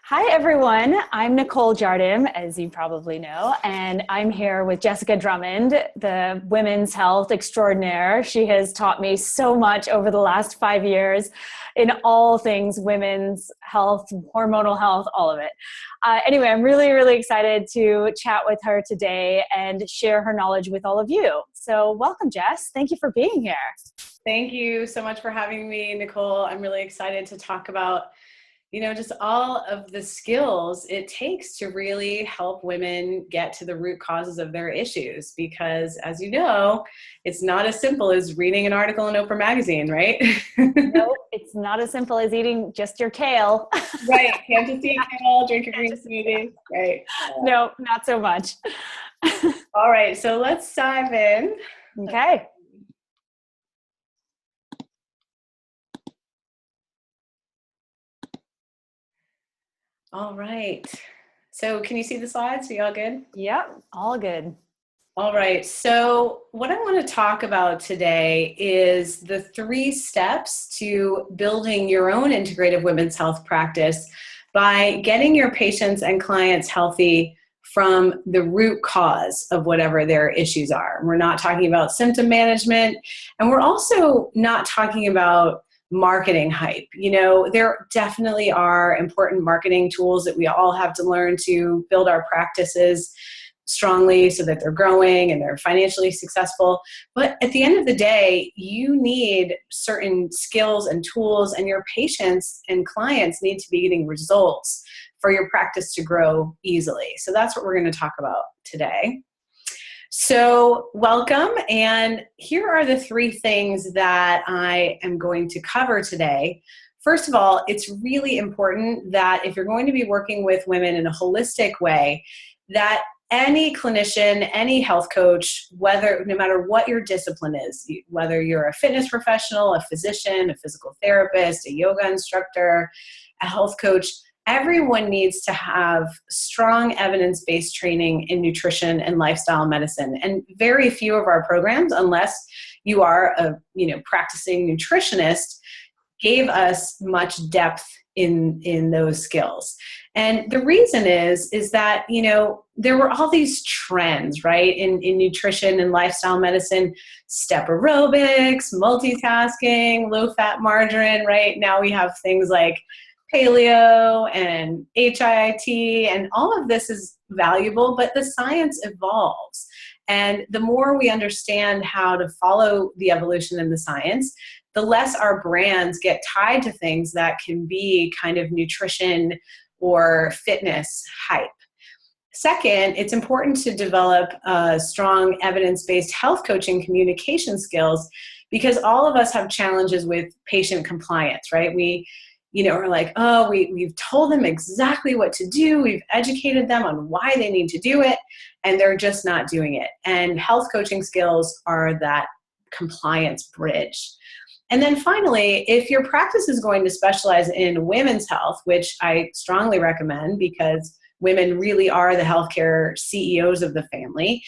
Hi, everyone. I'm Nicole Jardim, as you probably know, and I'm here with Jessica Drummond, the women's health extraordinaire. She has taught me so much over the last 5 years in all things women's health, hormonal health, all of it. Anyway, I'm really, really excited to chat with her today and share her knowledge with all of you. So welcome, Jess. Thank you for being here. Thank you so much for having me, Nicole. I'm really excited to talk about just all of the skills it takes to really help women get to the root causes of their issues. Because as you know, it's not as simple as reading an article in Oprah magazine, right? No, it's not as simple as eating just your kale. Right. Can't just eat kale, drink a green smoothie. Right. No, not so much. All right. So let's dive in. Okay. All right. So can you see the slides? Are you all good? Yep, all good. All right. So what I want to talk about today is the 3 steps to building your own integrative women's health practice by getting your patients and clients healthy from the root cause of whatever their issues are. We're not talking about symptom management, and we're also not talking about marketing hype. There definitely are important marketing tools that we all have to learn to build our practices strongly so that they're growing and they're financially successful. But at the end of the day, you need certain skills and tools, and your patients and clients need to be getting results for your practice to grow easily. So that's what we're going to talk about today. So welcome, and here are the 3 things that I am going to cover today. First of all, it's really important that if you're going to be working with women in a holistic way, that any clinician, any health coach, no matter what your discipline is, whether you're a fitness professional, a physician, a physical therapist, a yoga instructor, a health coach, everyone needs to have strong evidence-based training in nutrition and lifestyle medicine. And very few of our programs, unless you are a practicing nutritionist, gave us much depth in those skills. And the reason is that, there were all these trends, right, in nutrition and lifestyle medicine: step aerobics, multitasking, low-fat margarine, right? Now we have things like paleo and HIIT, and all of this is valuable, but the science evolves. And the more we understand how to follow the evolution in the science, the less our brands get tied to things that can be kind of nutrition or fitness hype. Second, it's important to develop strong evidence-based health coaching communication skills, because all of us have challenges with patient compliance, right? We are like, oh, we've told them exactly what to do. We've educated them on why they need to do it, and they're just not doing it. And health coaching skills are that compliance bridge. And then finally, if your practice is going to specialize in women's health, which I strongly recommend because women really are the healthcare CEOs of the family,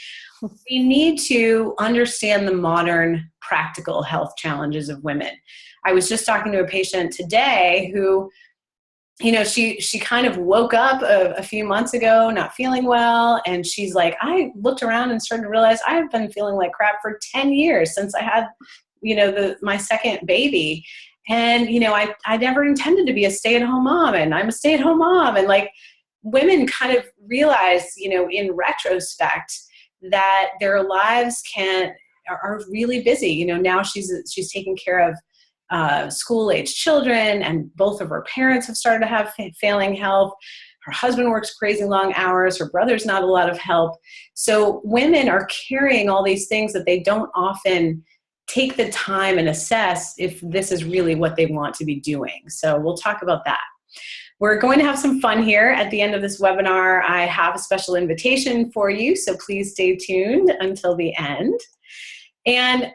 we need to understand the modern practical health challenges of women. I was just talking to a patient today who, she kind of woke up a few months ago not feeling well, and she's like, I looked around and started to realize I've been feeling like crap for 10 years since I had my second baby. And, I never intended to be a stay-at-home mom, and I'm a stay-at-home mom. And women kind of realize, in retrospect, that their lives are really busy. Now she's taking care of school-age children, and both of her parents have started to have failing health. Her husband works crazy long hours. Her brother's not a lot of help. So women are carrying all these things that they don't often take the time and assess if this is really what they want to be doing. So we'll talk about that. We're going to have some fun here at the end of this webinar. I have a special invitation for you, so please stay tuned until the end. And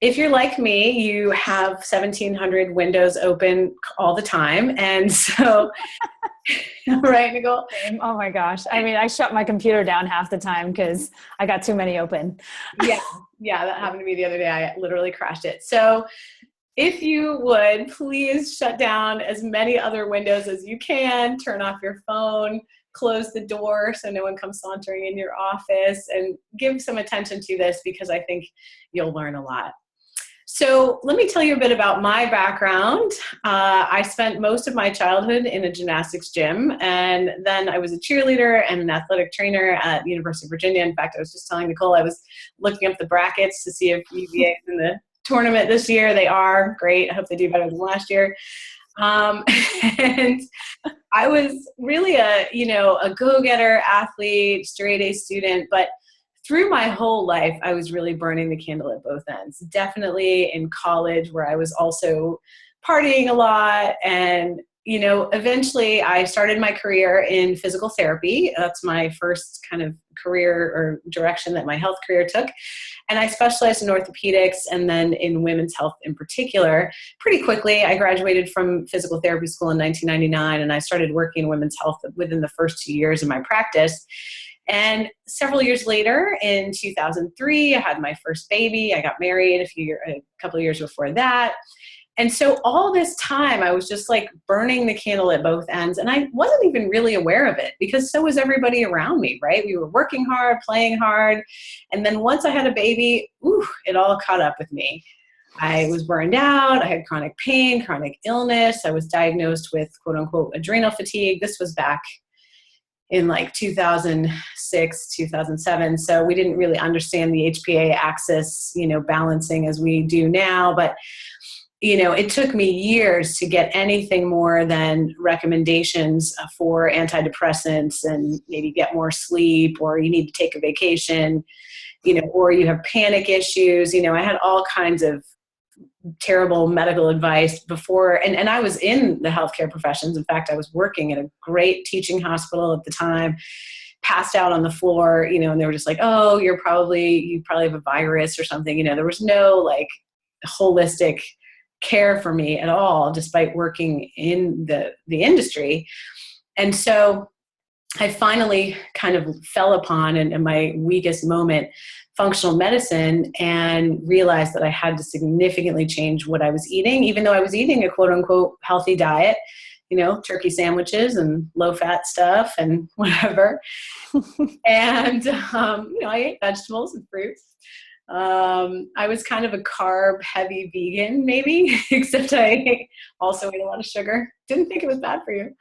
if you're like me, you have 1,700 windows open all the time. And so, right, Nicole? Oh my gosh. I mean, I shut my computer down half the time because I got too many open. Yeah, that happened to me the other day. I literally crashed it. So if you would, please shut down as many other windows as you can, turn off your phone, close the door so no one comes sauntering in your office, and give some attention to this because I think you'll learn a lot. So let me tell you a bit about my background. I spent most of my childhood in a gymnastics gym, and then I was a cheerleader and an athletic trainer at the University of Virginia. In fact, I was just telling Nicole, I was looking up the brackets to see if UVA is in the tournament this year. They are. Great. I hope they do better than last year. And I was really a go-getter athlete, straight A student, but through my whole life, I was really burning the candle at both ends. Definitely in college, where I was also partying a lot. And, eventually I started my career in physical therapy. That's my first kind of career or direction that my health career took. And I specialized in orthopedics and then in women's health in particular. Pretty quickly, I graduated from physical therapy school in 1999, and I started working in women's health within the first 2 years of my practice. And several years later, in 2003, I had my first baby. I got married a couple of years before that. And so all this time, I was just like burning the candle at both ends. And I wasn't even really aware of it because so was everybody around me, right? We were working hard, playing hard. And then once I had a baby, it all caught up with me. I was burned out. I had chronic pain, chronic illness. I was diagnosed with quote unquote adrenal fatigue. This was back in like 2006, 2007. So we didn't really understand the HPA axis, balancing as we do now. But, it took me years to get anything more than recommendations for antidepressants and maybe get more sleep, or you need to take a vacation, or you have panic issues. I had all kinds of terrible medical advice before. And I was in the healthcare professions. In fact, I was working at a great teaching hospital at the time, passed out on the floor, and they were just like, oh, you probably have a virus or something. There was no like holistic care for me at all, despite working in the industry. And so I finally kind of fell upon, in my weakest moment, functional medicine, and realized that I had to significantly change what I was eating, even though I was eating a quote unquote healthy diet, turkey sandwiches and low fat stuff and whatever. And, I ate vegetables and fruits. I was kind of a carb heavy vegan maybe, except I also ate a lot of sugar. Didn't think it was bad for you.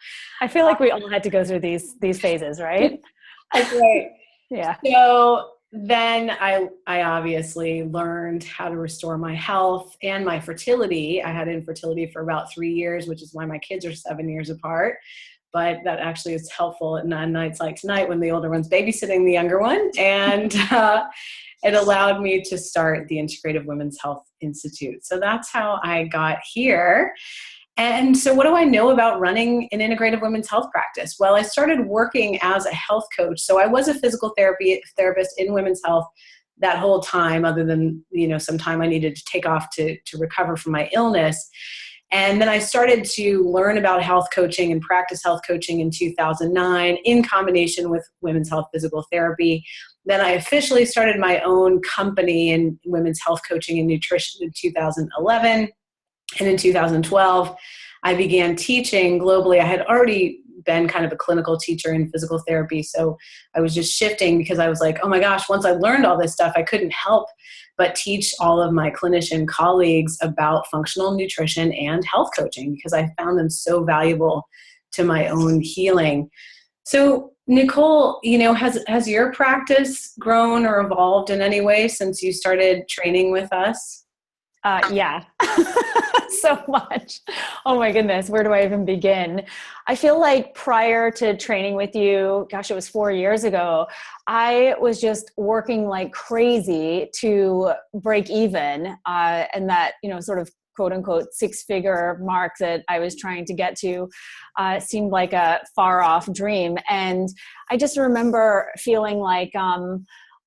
I feel like we all had to go through these phases, right? That's right. Yeah. So then I obviously learned how to restore my health and my fertility. I had infertility for about 3 years, which is why my kids are 7 years apart. But that actually is helpful at nights like tonight when the older one's babysitting the younger one. And it allowed me to start the Integrative Women's Health Institute. So that's how I got here. And so what do I know about running an integrative women's health practice? Well, I started working as a health coach. So I was a physical therapist in women's health that whole time, other than, some time I needed to take off to recover from my illness. And then I started to learn about health coaching and practice health coaching in 2009 in combination with women's health physical therapy. Then I officially started my own company in women's health coaching and nutrition in 2011. And in 2012, I began teaching globally. I had already been kind of a clinical teacher in physical therapy. So I was just shifting because I was like, oh my gosh, once I learned all this stuff, I couldn't help but teach all of my clinician colleagues about functional nutrition and health coaching because I found them so valuable to my own healing. So Nicole, has your practice grown or evolved in any way since you started training with us? Yeah, so much. Oh my goodness. Where do I even begin? I feel like prior to training with you, gosh, it was 4 years ago, I was just working like crazy to break even. And that, sort of quote unquote 6-figure mark that I was trying to get to seemed like a far off dream. And I just remember feeling like,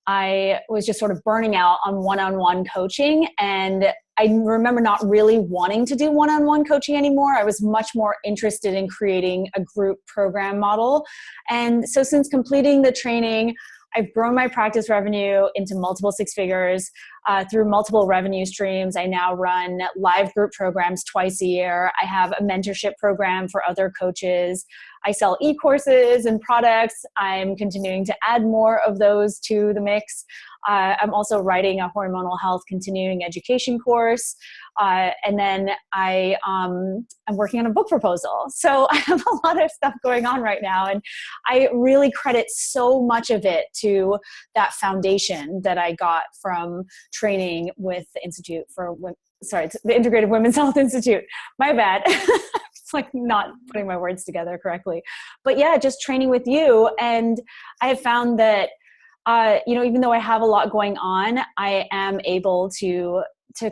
I was just sort of burning out on one-on-one coaching. And I remember not really wanting to do one-on-one coaching anymore. I was much more interested in creating a group program model. And so since completing the training, I've grown my practice revenue into multiple six figures through multiple revenue streams. I now run live group programs twice a year. I have a mentorship program for other coaches. I sell e-courses and products. I'm continuing to add more of those to the mix. I'm also writing a hormonal health continuing education course. And then I'm working on a book proposal. So I have a lot of stuff going on right now. And I really credit so much of it to that foundation that I got from training with the Institute for the Integrative Women's Health Institute. My bad. It's like not putting my words together correctly. But yeah, just training with you. And I have found that, even though I have a lot going on, I am able to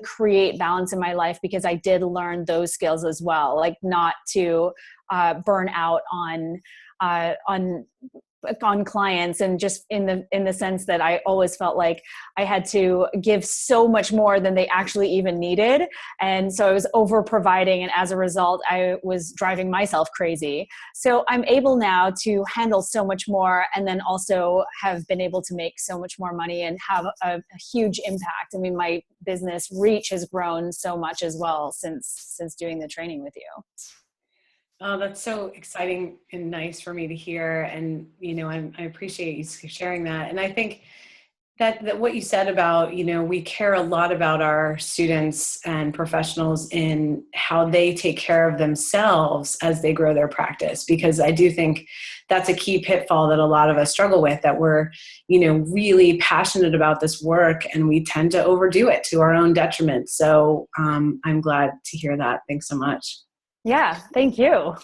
create balance in my life because I did learn those skills as well, like not to burn out on clients, and just in the sense that I always felt like I had to give so much more than they actually even needed. And so I was over providing. And as a result, I was driving myself crazy. So I'm able now to handle so much more, and then also have been able to make so much more money and have a huge impact. I mean, my business reach has grown so much as well since doing the training with you. Oh, that's so exciting and nice for me to hear. And, I appreciate you sharing that. And I think that what you said about, we care a lot about our students and professionals in how they take care of themselves as they grow their practice, because I do think that's a key pitfall that a lot of us struggle with, that we're, really passionate about this work and we tend to overdo it to our own detriment. So I'm glad to hear that. Thanks so much. Yeah, thank you.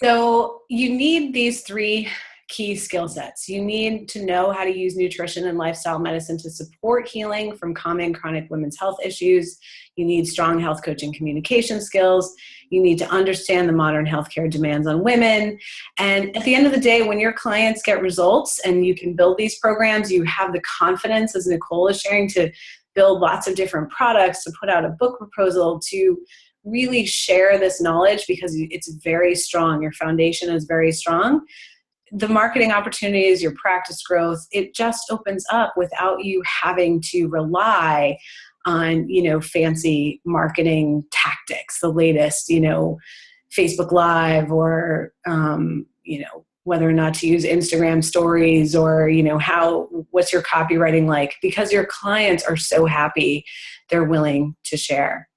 So you need these three key skill sets. You need to know how to use nutrition and lifestyle medicine to support healing from common chronic women's health issues. You need strong health coaching communication skills. You need to understand the modern healthcare demands on women. And at the end of the day, when your clients get results and you can build these programs, you have the confidence, as Nicole is sharing, to build lots of different products, to put out a book proposal, to really share this knowledge because it's very strong. Your foundation is very strong. The marketing opportunities, your practice growth, it just opens up without you having to rely on, fancy marketing tactics, the latest, Facebook Live, or, whether or not to use Instagram stories, or, what's your copywriting like, because your clients are so happy, they're willing to share.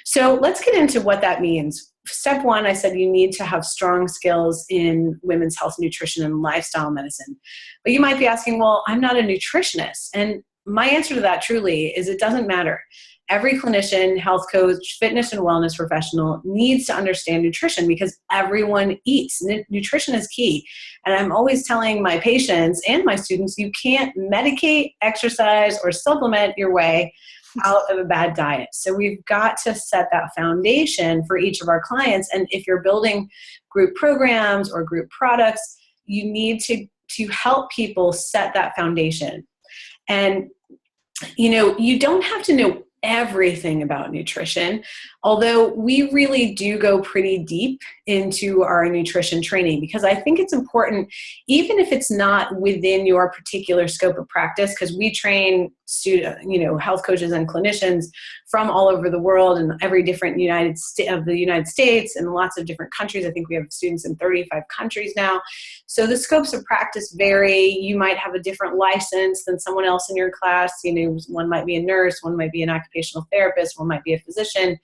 So let's get into what that means. Step one, I said you need to have strong skills in women's health, nutrition, and lifestyle medicine. But you might be asking, well, I'm not a nutritionist. And my answer to that truly is it doesn't matter. Every clinician, health coach, fitness and wellness professional needs to understand nutrition because everyone eats. Nutrition is key. And I'm always telling my patients and my students, you can't medicate, exercise, or supplement your way out of a bad diet. So we've got to set that foundation for each of our clients. And if you're building group programs or group products, you need to help people set that foundation. And, you don't have to know everything about nutrition, although we really do go pretty deep into our nutrition training, because I think it's important, even if it's not within your particular scope of practice, because we train health coaches and clinicians from all over the world and every different United States and lots of different countries. I think we have students in 35 countries now. So the scopes of practice vary. You might have a different license than someone else in your class. One might be a nurse, one might be an occupational therapist, one might be a physician,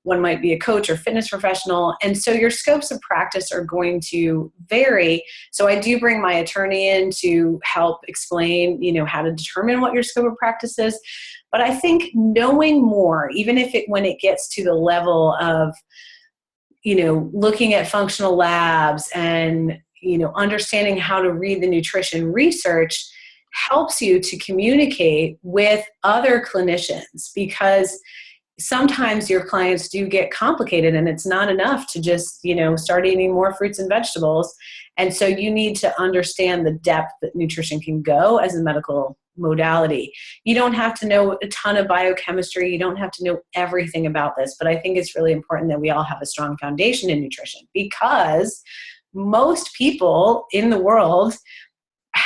one might be a coach or fitness professional. And so your scopes of practice are going to vary. So I do bring my attorney in to help explain, how to determine what your scope of practice is. But I think knowing more, even when it gets to the level of, looking at functional labs and, understanding how to read the nutrition research, helps you to communicate with other clinicians, because sometimes your clients do get complicated and it's not enough to just, start eating more fruits and vegetables. And so you need to understand the depth that nutrition can go as a medical modality. You don't have to know a ton of biochemistry. You don't have to know everything about this, but I think it's really important that we all have a strong foundation in nutrition, because most people in the world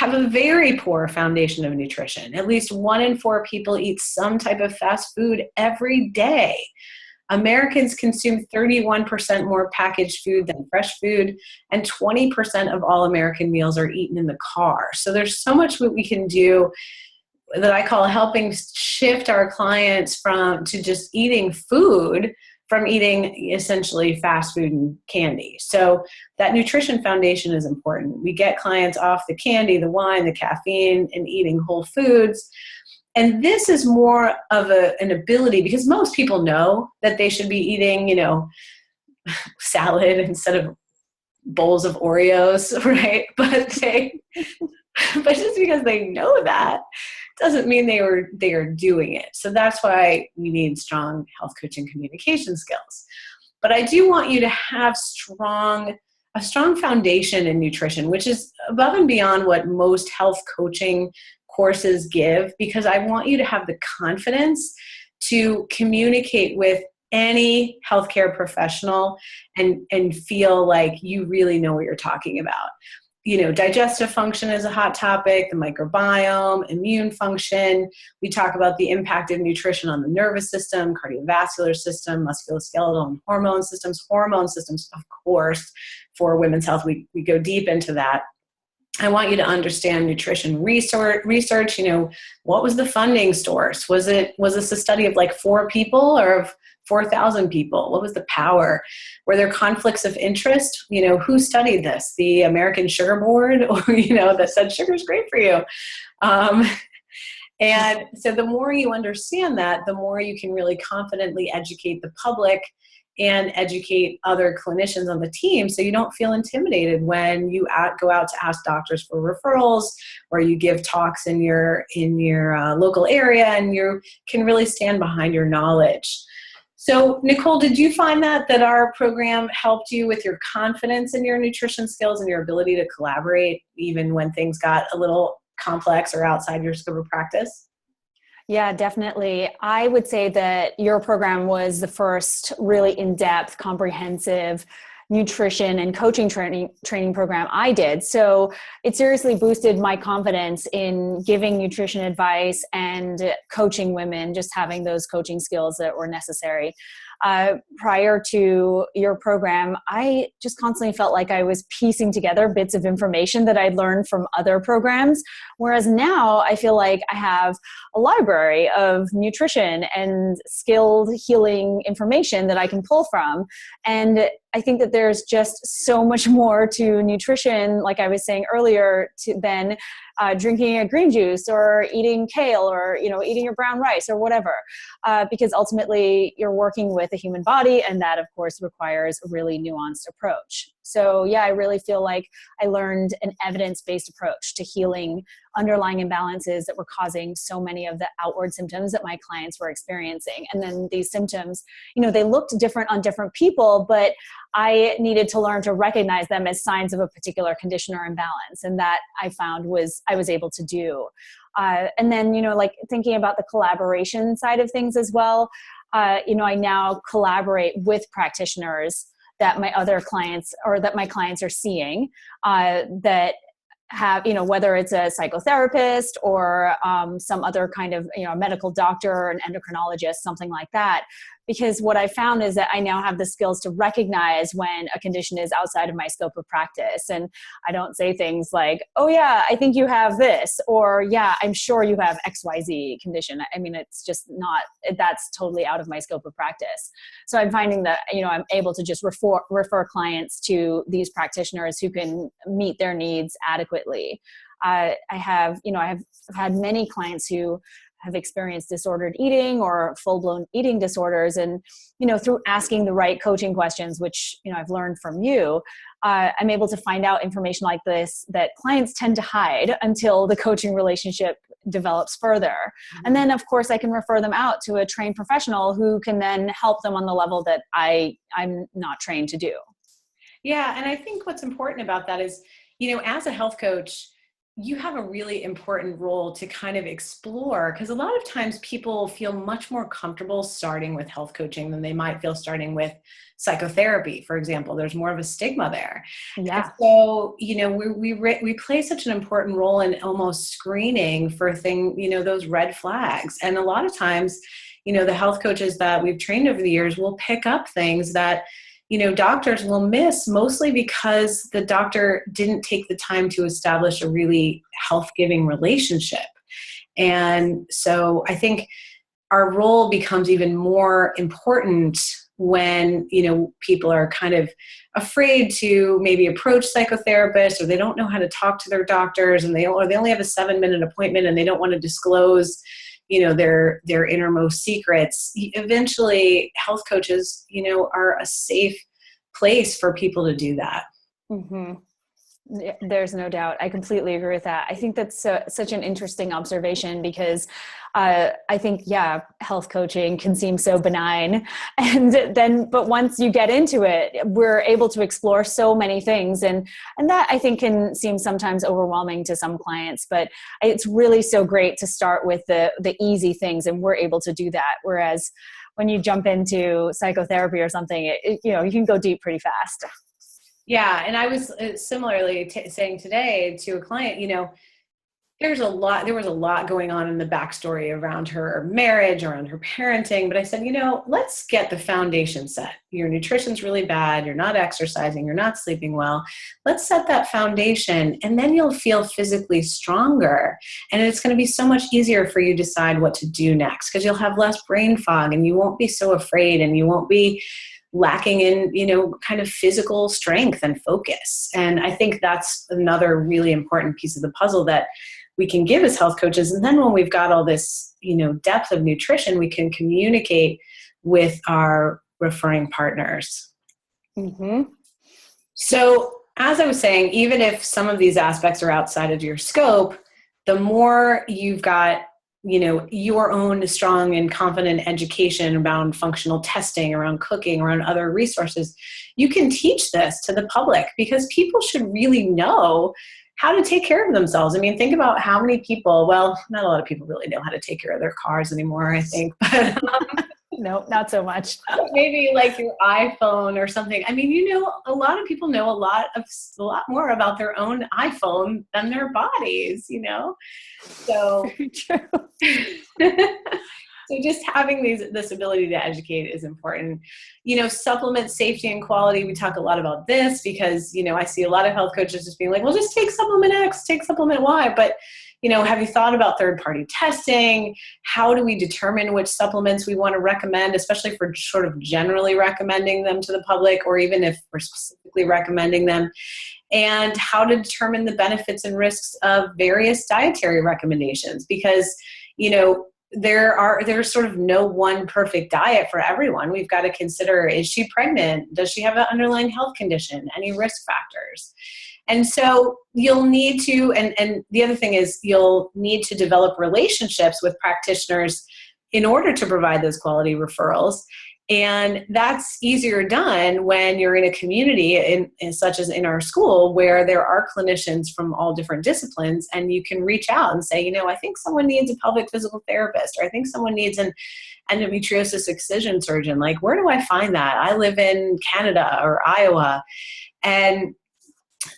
have a very poor foundation of nutrition. At least 1 in 4 people eat some type of fast food every day. Americans consume 31% more packaged food than fresh food, and 20% of all American meals are eaten in the car. So there's so much that we can do that I call helping shift our clients to just eating food, from eating essentially fast food and candy. So that nutrition foundation is important. We get clients off the candy, the wine, the caffeine, and eating whole foods. And this is more of an ability, because most people know that they should be eating, salad instead of bowls of Oreos, right? But just because they know that doesn't mean they are doing it. So that's why we need strong health coaching communication skills. But I do want you to have a strong foundation in nutrition, which is above and beyond what most health coaching courses give, because I want you to have the confidence to communicate with any healthcare professional and feel like you really know what you're talking about. Digestive function is a hot topic, the microbiome, immune function. We talk about the impact of nutrition on the nervous system, cardiovascular system, musculoskeletal and hormone systems, of course, for women's health. We go deep into that. I want you to understand nutrition research. What was the funding source? Was this a study of like 4 people or of 4,000 people? What was the power? Were there conflicts of interest? Who studied this? The American Sugar Board, or, that said sugar is great for you. And so the more you understand that, the more you can really confidently educate the public and educate other clinicians on the team, so you don't feel intimidated when you go out to ask doctors for referrals, or you give talks in your local area, and you can really stand behind your knowledge. So Nicole, did you find that our program helped you with your confidence in your nutrition skills and your ability to collaborate even when things got a little complex or outside your scope of practice? Yeah, definitely. I would say that your program was the first really in-depth, comprehensive nutrition and coaching training program I did. So it seriously boosted my confidence in giving nutrition advice and coaching women, just having those coaching skills that were necessary. Prior to your program, I just constantly felt like I was piecing together bits of information that I'd learned from other programs. Whereas now I feel like I have a library of nutrition and skilled healing information that I can pull from. And I think that there's just so much more to nutrition, like I was saying earlier, than drinking a green juice or eating kale or eating your brown rice or whatever, because ultimately you're working with the human body, and that of course requires a really nuanced approach. So yeah, I really feel like I learned an evidence-based approach to healing underlying imbalances that were causing so many of the outward symptoms that my clients were experiencing. And then these symptoms, they looked different on different people, but I needed to learn to recognize them as signs of a particular condition or imbalance. And that I found I was able to do. And then, like thinking about the collaboration side of things as well, I now collaborate with practitioners that my other clients or that my clients are seeing, that have, whether it's a psychotherapist or some other kind of, a medical doctor or an endocrinologist, something like that. Because what I found is that I now have the skills to recognize when a condition is outside of my scope of practice. And I don't say things like, oh yeah, I think you have this, or yeah, I'm sure you have XYZ condition. I mean, it's just not, that's totally out of my scope of practice. So I'm finding that, I'm able to just refer clients to these practitioners who can meet their needs adequately. I have had many clients who have experienced disordered eating or full-blown eating disorders. And, through asking the right coaching questions, which, I've learned from you, I'm able to find out information like this that clients tend to hide until the coaching relationship develops further. Mm-hmm. And then of course I can refer them out to a trained professional who can then help them on the level that I'm not trained to do. Yeah. And I think what's important about that is, as a health coach, you have a really important role to kind of explore, because a lot of times people feel much more comfortable starting with health coaching than they might feel starting with psychotherapy, for example. There's more of a stigma there. And Yeah. so, we play such an important role in almost screening for those red flags. And a lot of times, the health coaches that we've trained over the years will pick up things that doctors will miss, mostly because the doctor didn't take the time to establish a really health-giving relationship. And so I think our role becomes even more important when, people are kind of afraid to maybe approach psychotherapists, or they don't know how to talk to their doctors, and they only have a 7-minute appointment and they don't want to disclose their innermost secrets. Eventually health coaches, are a safe place for people to do that. Mm-hmm. There's no doubt. I completely agree with that. I think that's such an interesting observation, because I think, health coaching can seem so benign. But once you get into it, we're able to explore so many things. And that, I think, can seem sometimes overwhelming to some clients, but it's really so great to start with the easy things. And we're able to do that. Whereas when you jump into psychotherapy or something, you can go deep pretty fast. Yeah. And I was similarly saying today to a client, there was a lot going on in the backstory around her marriage, around her parenting. But I said, let's get the foundation set. Your nutrition's really bad. You're not exercising. You're not sleeping well. Let's set that foundation, and then you'll feel physically stronger. And it's going to be so much easier for you to decide what to do next, because you'll have less brain fog, and you won't be so afraid, and you won't be lacking in, kind of physical strength and focus. And I think that's another really important piece of the puzzle that we can give as health coaches. And then when we've got all this, depth of nutrition, we can communicate with our referring partners. Mm-hmm. So as I was saying, even if some of these aspects are outside of your scope, the more you've got your own strong and confident education around functional testing, around cooking, around other resources, you can teach this to the public, because people should really know how to take care of themselves. I mean, think about how many people, well, not a lot of people really know how to take care of their cars anymore, I think, but no, not so much. Maybe like your iPhone or something. I mean, a lot of people know a lot more about their own iPhone than their bodies, So, Very true. So just having this ability to educate is important. Supplement safety and quality. We talk a lot about this because, I see a lot of health coaches just being like, well, just take supplement X, take supplement Y. But, have you thought about third-party testing? How do we determine which supplements we want to recommend, especially for sort of generally recommending them to the public, or even if we're specifically recommending them? And how to determine the benefits and risks of various dietary recommendations, because, there's sort of no one perfect diet for everyone. We've got to consider, is she pregnant? Does she have an underlying health condition? Any risk factors? And so you'll need to, and the other thing is you'll need to develop relationships with practitioners in order to provide those quality referrals. And that's easier done when you're in a community such as in our school, where there are clinicians from all different disciplines, and you can reach out and say, I think someone needs a pelvic physical therapist, or I think someone needs an endometriosis excision surgeon. Like, where do I find that? I live in Canada or Iowa. And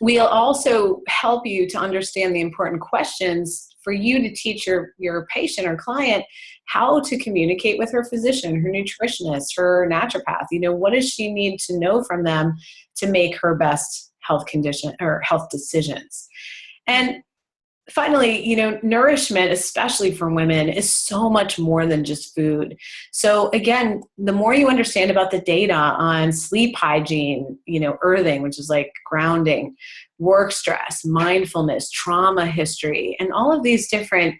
we'll also help you to understand the important questions for you to teach your patient or client how to communicate with her physician, her nutritionist, her naturopath. What does she need to know from them to make her best health condition or health decisions? And finally, nourishment, especially for women, is so much more than just food. So again, the more you understand about the data on sleep hygiene, earthing, which is like grounding, work stress, mindfulness, trauma history, and all of these different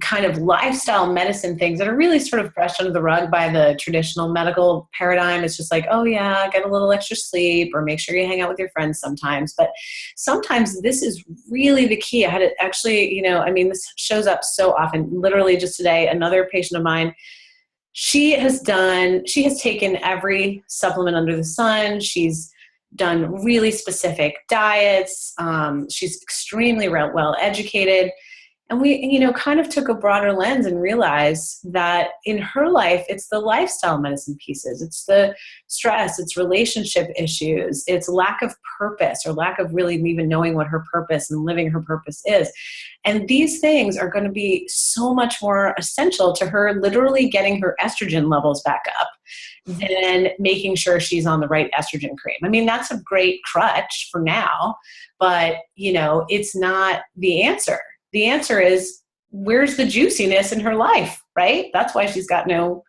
kind of lifestyle medicine things that are really sort of brushed under the rug by the traditional medical paradigm. It's just like, oh yeah, get a little extra sleep, or make sure you hang out with your friends sometimes. But sometimes this is really the key. I had it actually, this shows up so often. Literally just today, another patient of mine, she has taken every supplement under the sun. She's done really specific diets. She's extremely well educated. And we, kind of took a broader lens and realized that in her life, it's the lifestyle medicine pieces, it's the stress, it's relationship issues, it's lack of purpose or lack of really even knowing what her purpose and living her purpose is. And these things are going to be so much more essential to her literally getting her estrogen levels back up than making sure she's on the right estrogen cream. I mean, that's a great crutch for now, but it's not the answer. The answer is, where's the juiciness in her life, right? That's why she's got no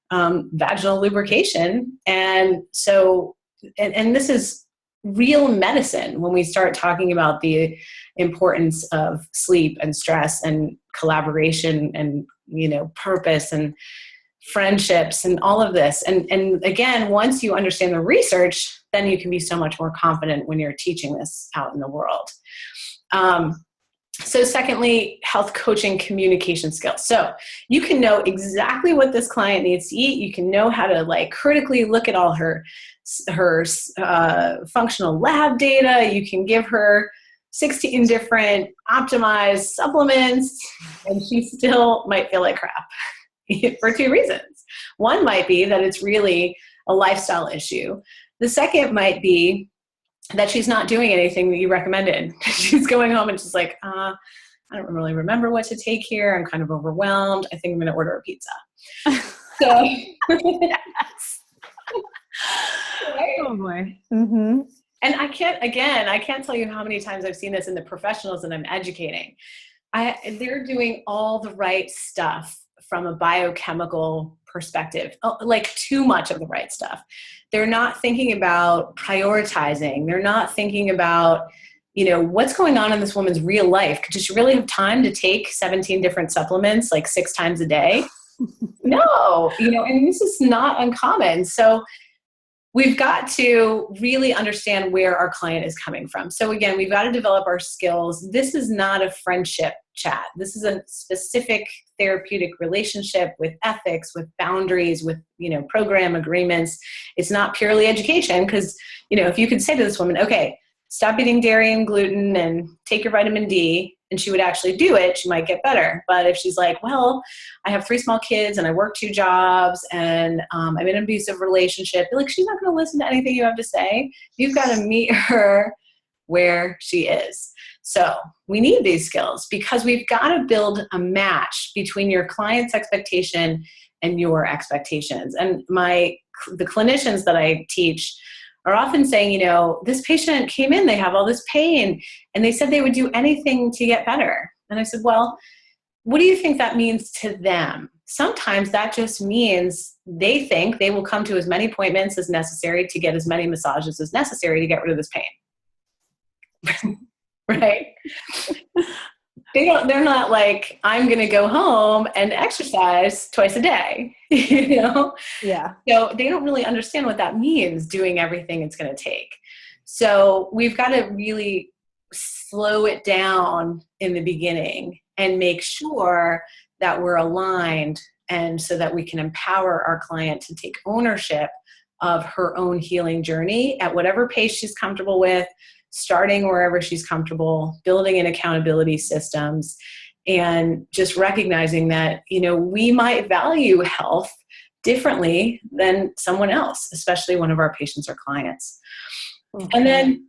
vaginal lubrication. And so, and this is real medicine when we start talking about the importance of sleep and stress and collaboration and, purpose and friendships and all of this. And again, once you understand the research, then you can be so much more confident when you're teaching this out in the world. So secondly, health coaching communication skills. So you can know exactly what this client needs to eat. You can know how to critically look at all her functional lab data. You can give her 16 different optimized supplements, and she still might feel like crap for two reasons. One might be that it's really a lifestyle issue. The second might be that she's not doing anything that you recommended. She's going home and she's like, I don't really remember what to take here. I'm kind of overwhelmed. I think I'm going to order a pizza. So, yes. Oh boy. Mm-hmm. And I can't tell you how many times I've seen this in the professionals that I'm educating. They're doing all the right stuff from a biochemical perspective, like too much of the right stuff. They're not thinking about prioritizing. They're not thinking about, what's going on in this woman's real life. Does she really have time to take 17 different supplements like 6 times a day? No, and this is not uncommon. So we've got to really understand where our client is coming from. So again, we've got to develop our skills. This is not a friendship chat. This is a specific therapeutic relationship with ethics, with boundaries, with, program agreements. It's not purely education because, if you could say to this woman, okay, stop eating dairy and gluten and take your vitamin D, and she would actually do it, she might get better. But if she's like, well, I have 3 small kids and I work 2 jobs and I'm in an abusive relationship, she's not going to listen to anything you have to say. You've got to meet her where she is. So we need these skills because we've got to build a match between your client's expectation and your expectations. And the clinicians that I teach are often saying, this patient came in, they have all this pain, and they said they would do anything to get better. And I said, well, what do you think that means to them? Sometimes that just means they think they will come to as many appointments as necessary to get as many massages as necessary to get rid of this pain. Right? They're not like, I'm going to go home and exercise twice a day, Yeah. So they don't really understand what that means, doing everything it's going to take. So we've got to really slow it down in the beginning and make sure that we're aligned, and so that we can empower our client to take ownership of her own healing journey at whatever pace she's comfortable with, starting wherever she's comfortable, building in accountability systems, and just recognizing that, we might value health differently than someone else, especially one of our patients or clients. Okay. And then,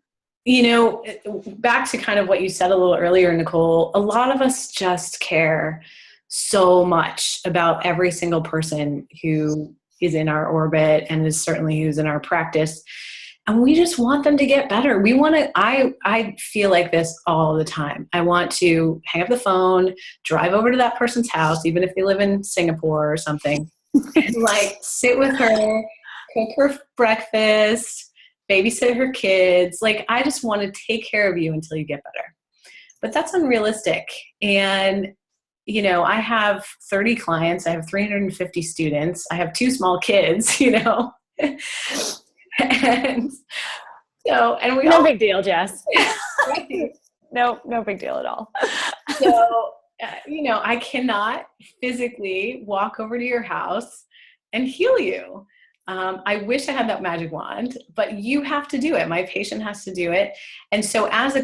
back to kind of what you said a little earlier, Nicole, a lot of us just care so much about every single person who is in our orbit and is certainly who's in our practice. And we just want them to get better. We want to, I feel like this all the time. I want to hang up the phone, drive over to that person's house, even if they live in Singapore or something, and sit with her, cook her breakfast, babysit her kids. I just want to take care of you until you get better. But that's unrealistic. And, I have 30 clients. I have 350 students. I have 2 small kids, And so, and we no big deal, Jess. No big deal at all. So, I cannot physically walk over to your house and heal you. I wish I had that magic wand, but you have to do it. My patient has to do it. And so as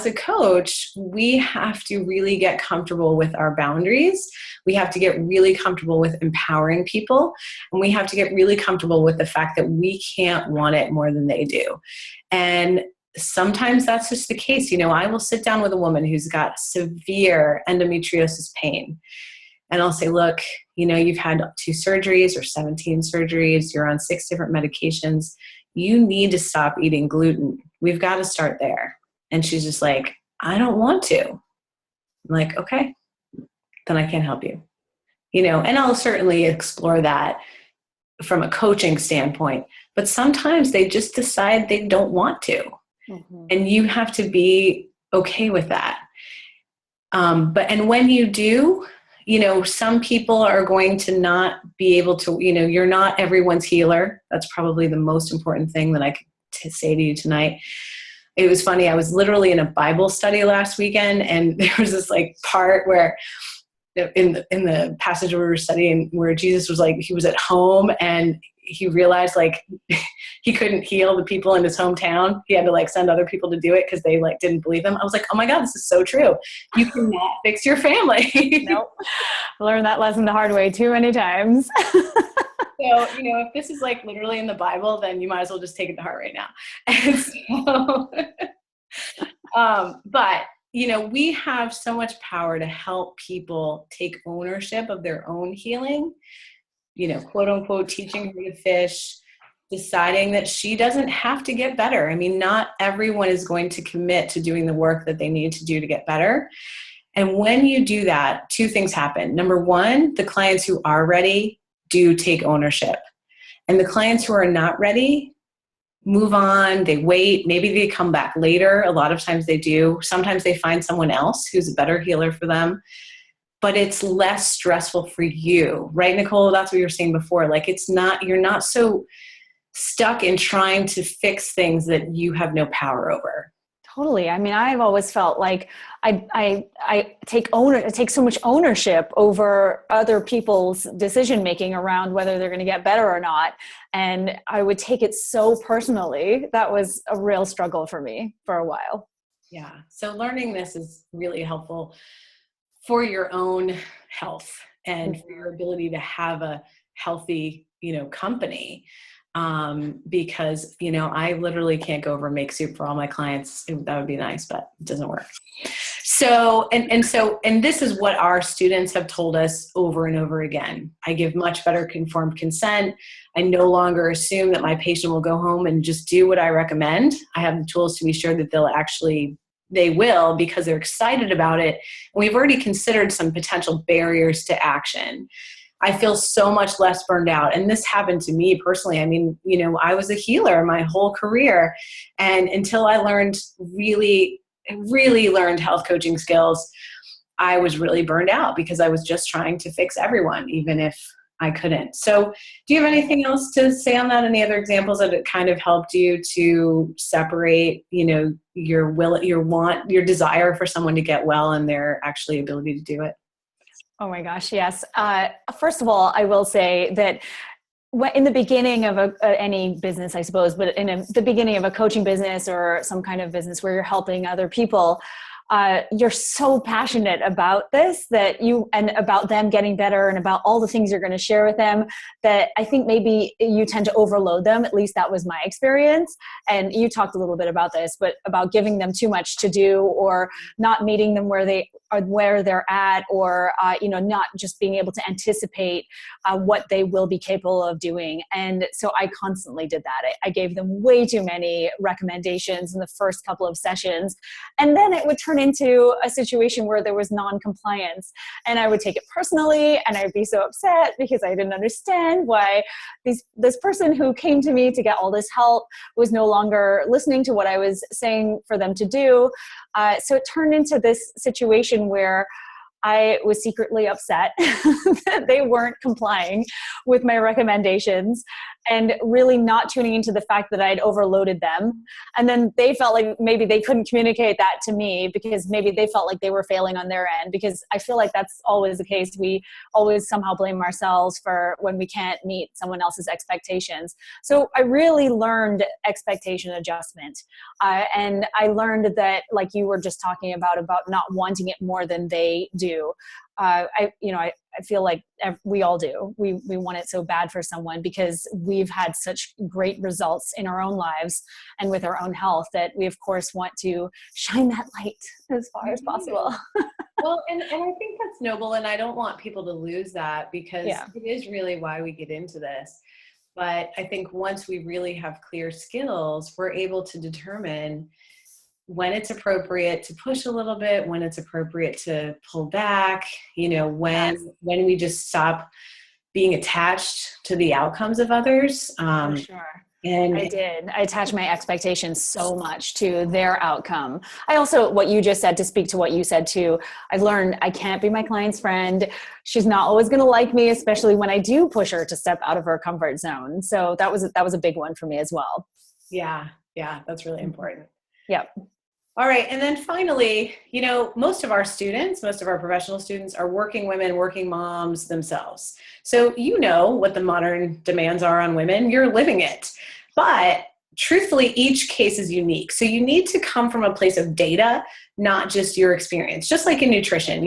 a coach, we have to really get comfortable with our boundaries. We have to get really comfortable with empowering people. And we have to get really comfortable with the fact that we can't want it more than they do. And sometimes that's just the case. I will sit down with a woman who's got severe endometriosis pain. And I'll say, look, you've had 2 surgeries or 17 surgeries. You're on 6 different medications. You need to stop eating gluten. We've got to start there. And she's just like, I don't want to. I'm like, okay, then I can't help you. And I'll certainly explore that from a coaching standpoint. But sometimes they just decide they don't want to. Mm-hmm. And you have to be okay with that. And when you do, some people are going to not be able to, you're not everyone's healer. That's probably the most important thing that I could say to you tonight. It was funny. I was literally in a Bible study last weekend, and there was this part where in the passage we were studying where Jesus was he was at home and he realized he couldn't heal the people in his hometown. He had to send other people to do it because they didn't believe him. I was like, oh my God, this is so true. You cannot fix your family. Nope. I learned that lesson the hard way too many times. So, if this is literally in the Bible, then you might as well just take it to heart right now. And so, but we have so much power to help people take ownership of their own healing, quote unquote, teaching her to fish, deciding that she doesn't have to get better. I mean, not everyone is going to commit to doing the work that they need to do to get better. And when you do that, 2 things happen. Number 1, the clients who are ready do take ownership. And the clients who are not ready move on, they wait, maybe they come back later. A lot of times they do. Sometimes they find someone else who's a better healer for them. But it's less stressful for you, right, Nicole? That's what you were saying before. You're not so stuck in trying to fix things that you have no power over. Totally. I mean, I've always felt like I take so much ownership over other people's decision making around whether they're going to get better or not, and I would take it so personally. That was a real struggle for me for a while. Yeah. So learning this is really helpful for your own health and for your ability to have a healthy, company. Because, I literally can't go over and make soup for all my clients. That would be nice, but it doesn't work. So, and this is what our students have told us over and over again. I give much better informed consent. I no longer assume that my patient will go home and just do what I recommend. I have the tools to be sure that they will because they're excited about it. And we've already considered some potential barriers to action. I feel so much less burned out. And this happened to me personally. I mean, I was a healer my whole career. And until I really learned health coaching skills, I was really burned out because I was just trying to fix everyone, even if I couldn't. So do you have anything else to say on that? Any other examples that it kind of helped you to separate, your desire for someone to get well and their actually ability to do it? Oh my gosh, yes. First of all, I will say that in the beginning of any business, I suppose, but the beginning of a coaching business or some kind of business where you're helping other people, you're so passionate about this and about them getting better and about all the things you're going to share with them that I think maybe you tend to overload them. At least that was my experience. And you talked a little bit about this, but about giving them too much to do or not meeting them where they're at, or not just being able to anticipate what they will be capable of doing. And so I constantly did that. I gave them way too many recommendations in the first couple of sessions, and then it would turn into a situation where there was non-compliance, and I would take it personally, and I'd be so upset because I didn't understand why this person who came to me to get all this help was no longer listening to what I was saying for them to do. So it turned into this situation where I was secretly upset that they weren't complying with my recommendations. and really not tuning into the fact that I'd overloaded them. And then they felt like maybe they couldn't communicate that to me because maybe they felt like they were failing on their end, because I feel like that's always the case. We always somehow blame ourselves for when we can't meet someone else's expectations. So I really learned expectation adjustment. And I learned that, like you were just talking about not wanting it more than they do. I feel like we all do. We want it so bad for someone because we've had such great results in our own lives and with our own health that we, of course, want to shine that light as far as possible. Well, and I think that's noble, and I don't want people to lose that, because it is really why we get into this. But I think once we really have clear skills, we're able to determine when it's appropriate to push a little bit, when it's appropriate to pull back, when we just stop being attached to the outcomes of others. For sure. And I attach my expectations so much to their outcome. I also, what you just said, to speak to what you said too, I've learned I can't be my client's friend. She's not always going to like me, especially when I do push her to step out of her comfort zone. So that was a big one for me as well. Yeah, that's really important. Yep. All right. And then finally, most of our professional students are working women, working moms themselves. So what the modern demands are on women. You're living it. But truthfully, each case is unique. So you need to come from a place of data, not just your experience. Just like in nutrition,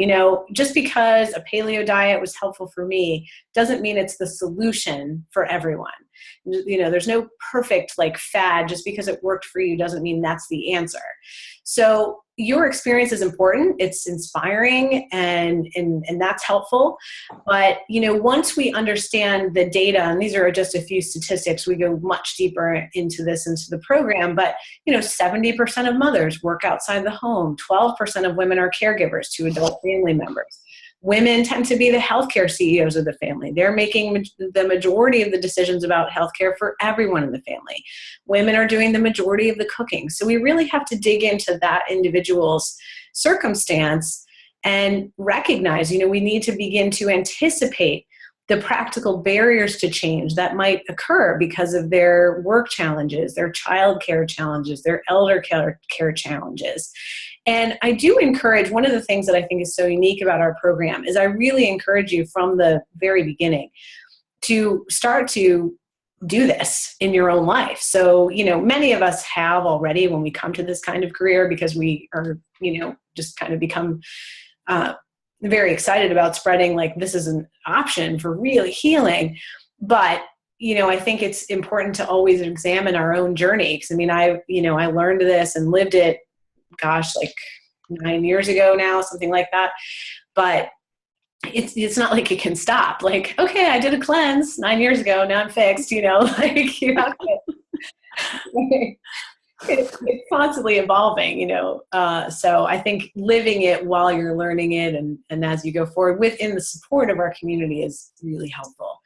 just because a paleo diet was helpful for me doesn't mean it's the solution for everyone. There's no perfect fad. Just because it worked for you doesn't mean that's the answer. So your experience is important. It's inspiring and that's helpful. But, once we understand the data, and these are just a few statistics, we go much deeper into the program, but, 70% of mothers work outside the home. 12% of women are caregivers to adult family members. Women tend to be the healthcare CEOs of the family. They're making the majority of the decisions about healthcare for everyone in the family. Women are doing the majority of the cooking. So we really have to dig into that individual's circumstance and recognize, we need to begin to anticipate the practical barriers to change that might occur because of their work challenges, their child care challenges, their elder care challenges. And I do encourage, one of the things that I think is so unique about our program is I really encourage you from the very beginning to start to do this in your own life. So, many of us have already when we come to this kind of career because we are, just kind of become very excited about spreading this is an option for really healing. But I think it's important to always examine our own journey. Because I learned this and lived it, 9 years ago now, something like that. But it's not like it can stop. Okay, I did a cleanse 9 years ago. Now I'm fixed, you have to, it's constantly evolving, so I think living it while you're learning it and as you go forward within the support of our community is really helpful.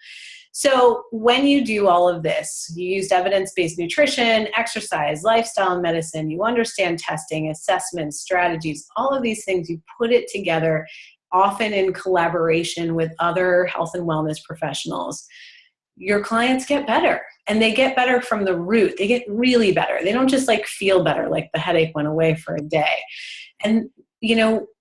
So when you do all of this, you used evidence-based nutrition, exercise, lifestyle, and medicine, you understand testing, assessments, strategies, all of these things, you put it together, often in collaboration with other health and wellness professionals. Your clients get better, and they get better from the root. They get really better. They don't just feel better, like the headache went away for a day. And,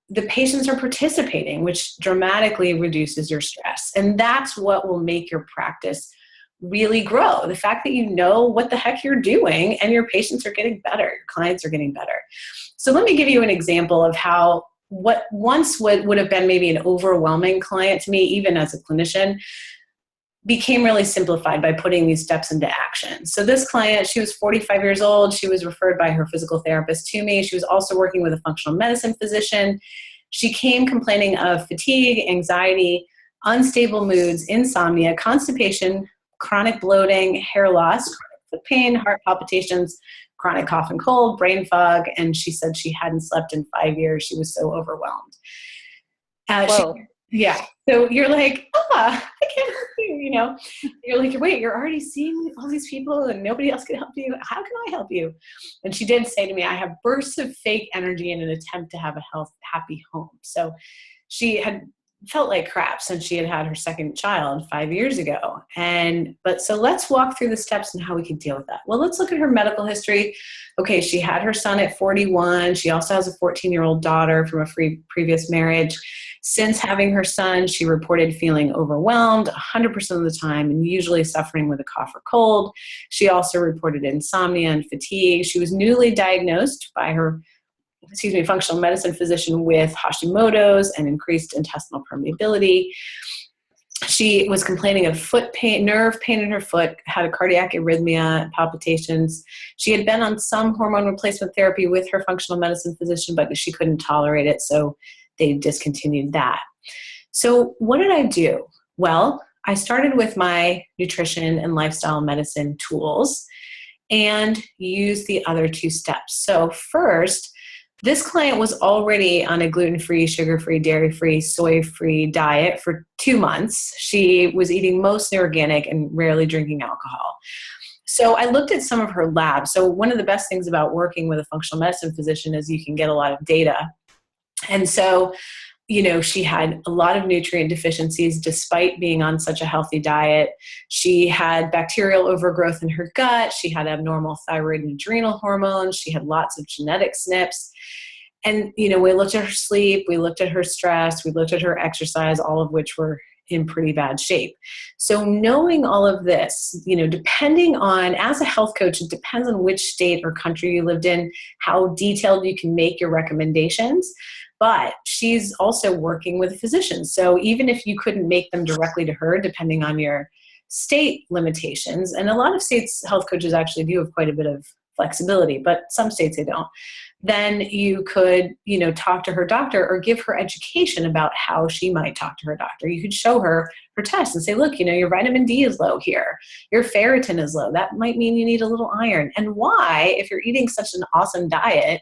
the patients are participating, which dramatically reduces your stress. And that's what will make your practice really grow. The fact that you know what the heck you're doing and your patients are getting better, your clients are getting better. So let me give you an example of how what once would have been maybe an overwhelming client to me, even as a clinician, became really simplified by putting these steps into action. So this client, she was 45 years old. She was referred by her physical therapist to me. She was also working with a functional medicine physician. She came complaining of fatigue, anxiety, unstable moods, insomnia, constipation, chronic bloating, hair loss, chronic foot pain, heart palpitations, chronic cough and cold, brain fog, and she said she hadn't slept in 5 years. She was so overwhelmed. Yeah. So you're like, I can't help you, You're like, wait, you're already seeing all these people and nobody else can help you. How can I help you? And she did say to me, I have bursts of fake energy in an attempt to have a happy home. So she had felt like crap since she had had her second child 5 years ago. So let's walk through the steps and how we can deal with that. Well, let's look at her medical history. Okay, she had her son at 41. She also has a 14-year-old daughter from a previous marriage. Since having her son, she reported feeling overwhelmed 100% of the time and usually suffering with a cough or cold. She also reported insomnia and fatigue. She was newly diagnosed by her functional medicine physician with Hashimoto's and increased intestinal permeability. She was complaining of foot pain, nerve pain in her foot, had a cardiac arrhythmia, palpitations. She had been on some hormone replacement therapy with her functional medicine physician, but she couldn't tolerate it, so they discontinued that. So what did I do? Well, I started with my nutrition and lifestyle medicine tools and used the other two steps. So first, this client was already on a gluten-free, sugar-free, dairy-free, soy-free diet for 2 months. She was eating mostly organic and rarely drinking alcohol. So I looked at some of her labs. So one of the best things about working with a functional medicine physician is you can get a lot of data. And so, she had a lot of nutrient deficiencies despite being on such a healthy diet. She had bacterial overgrowth in her gut. She had abnormal thyroid and adrenal hormones. She had lots of genetic SNPs. And, we looked at her sleep, we looked at her stress, we looked at her exercise, all of which were in pretty bad shape. So knowing all of this, depending on, as a health coach, it depends on which state or country you lived in, how detailed you can make your recommendations. But she's also working with a physician. So even if you couldn't make them directly to her, depending on your state limitations, and a lot of states, health coaches actually do have quite a bit of flexibility, but some states they don't, then you could, talk to her doctor or give her education about how she might talk to her doctor. You could show her her tests and say, look, your vitamin D is low here. Your ferritin is low. That might mean you need a little iron. And why, if you're eating such an awesome diet,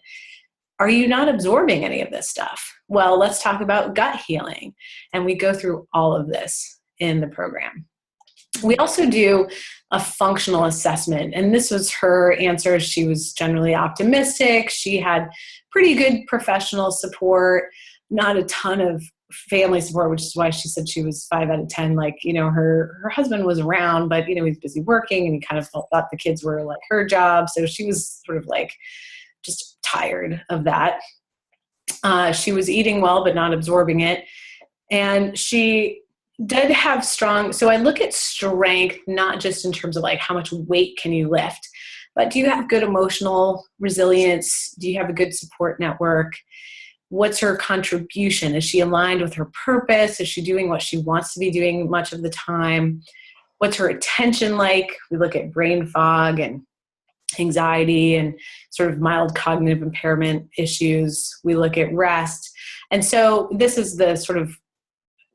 are you not absorbing any of this stuff? Well, let's talk about gut healing. And we go through all of this in the program. We also do a functional assessment, and this was her answer. She was generally optimistic. She had pretty good professional support, not a ton of family support, which is why she said she was 5 out of 10. Like, her husband was around, but, he was busy working and he kind of thought the kids were like her job. So she was sort of like just tired of that. She was eating well, but not absorbing it. And she did have so I look at strength, not just in terms of like how much weight can you lift, but do you have good emotional resilience? Do you have a good support network? What's her contribution? Is she aligned with her purpose? Is she doing what she wants to be doing much of the time? What's her attention like? We look at brain fog and anxiety and sort of mild cognitive impairment issues. We look at rest. And so this is the sort of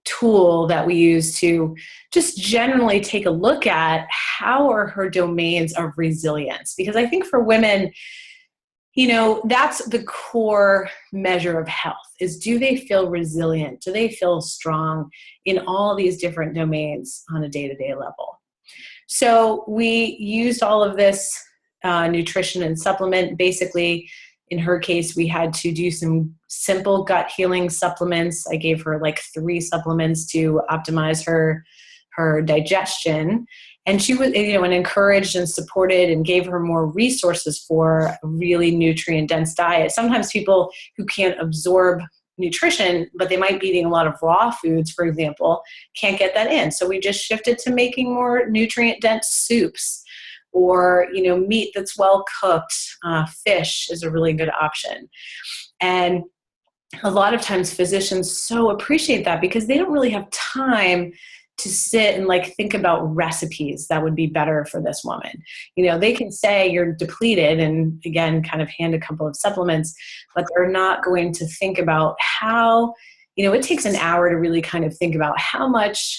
tool that we use to just generally take a look at how are her domains of resilience. Because I think for women, that's the core measure of health is, do they feel resilient? Do they feel strong in all these different domains on a day-to-day level? So we used all of this nutrition and supplement. Basically, in her case, we had to do some simple gut healing supplements. I gave her like 3 supplements to optimize her digestion. And she was, and encouraged and supported and gave her more resources for a really nutrient-dense diet. Sometimes people who can't absorb nutrition, but they might be eating a lot of raw foods, for example, can't get that in. So we just shifted to making more nutrient-dense soups, or meat that's well cooked. Fish is a really good option. And a lot of times physicians so appreciate that because they don't really have time to sit and like think about recipes that would be better for this woman. They can say you're depleted and again, kind of hand a couple of supplements, but they're not going to think about how, it takes an hour to really kind of think about how much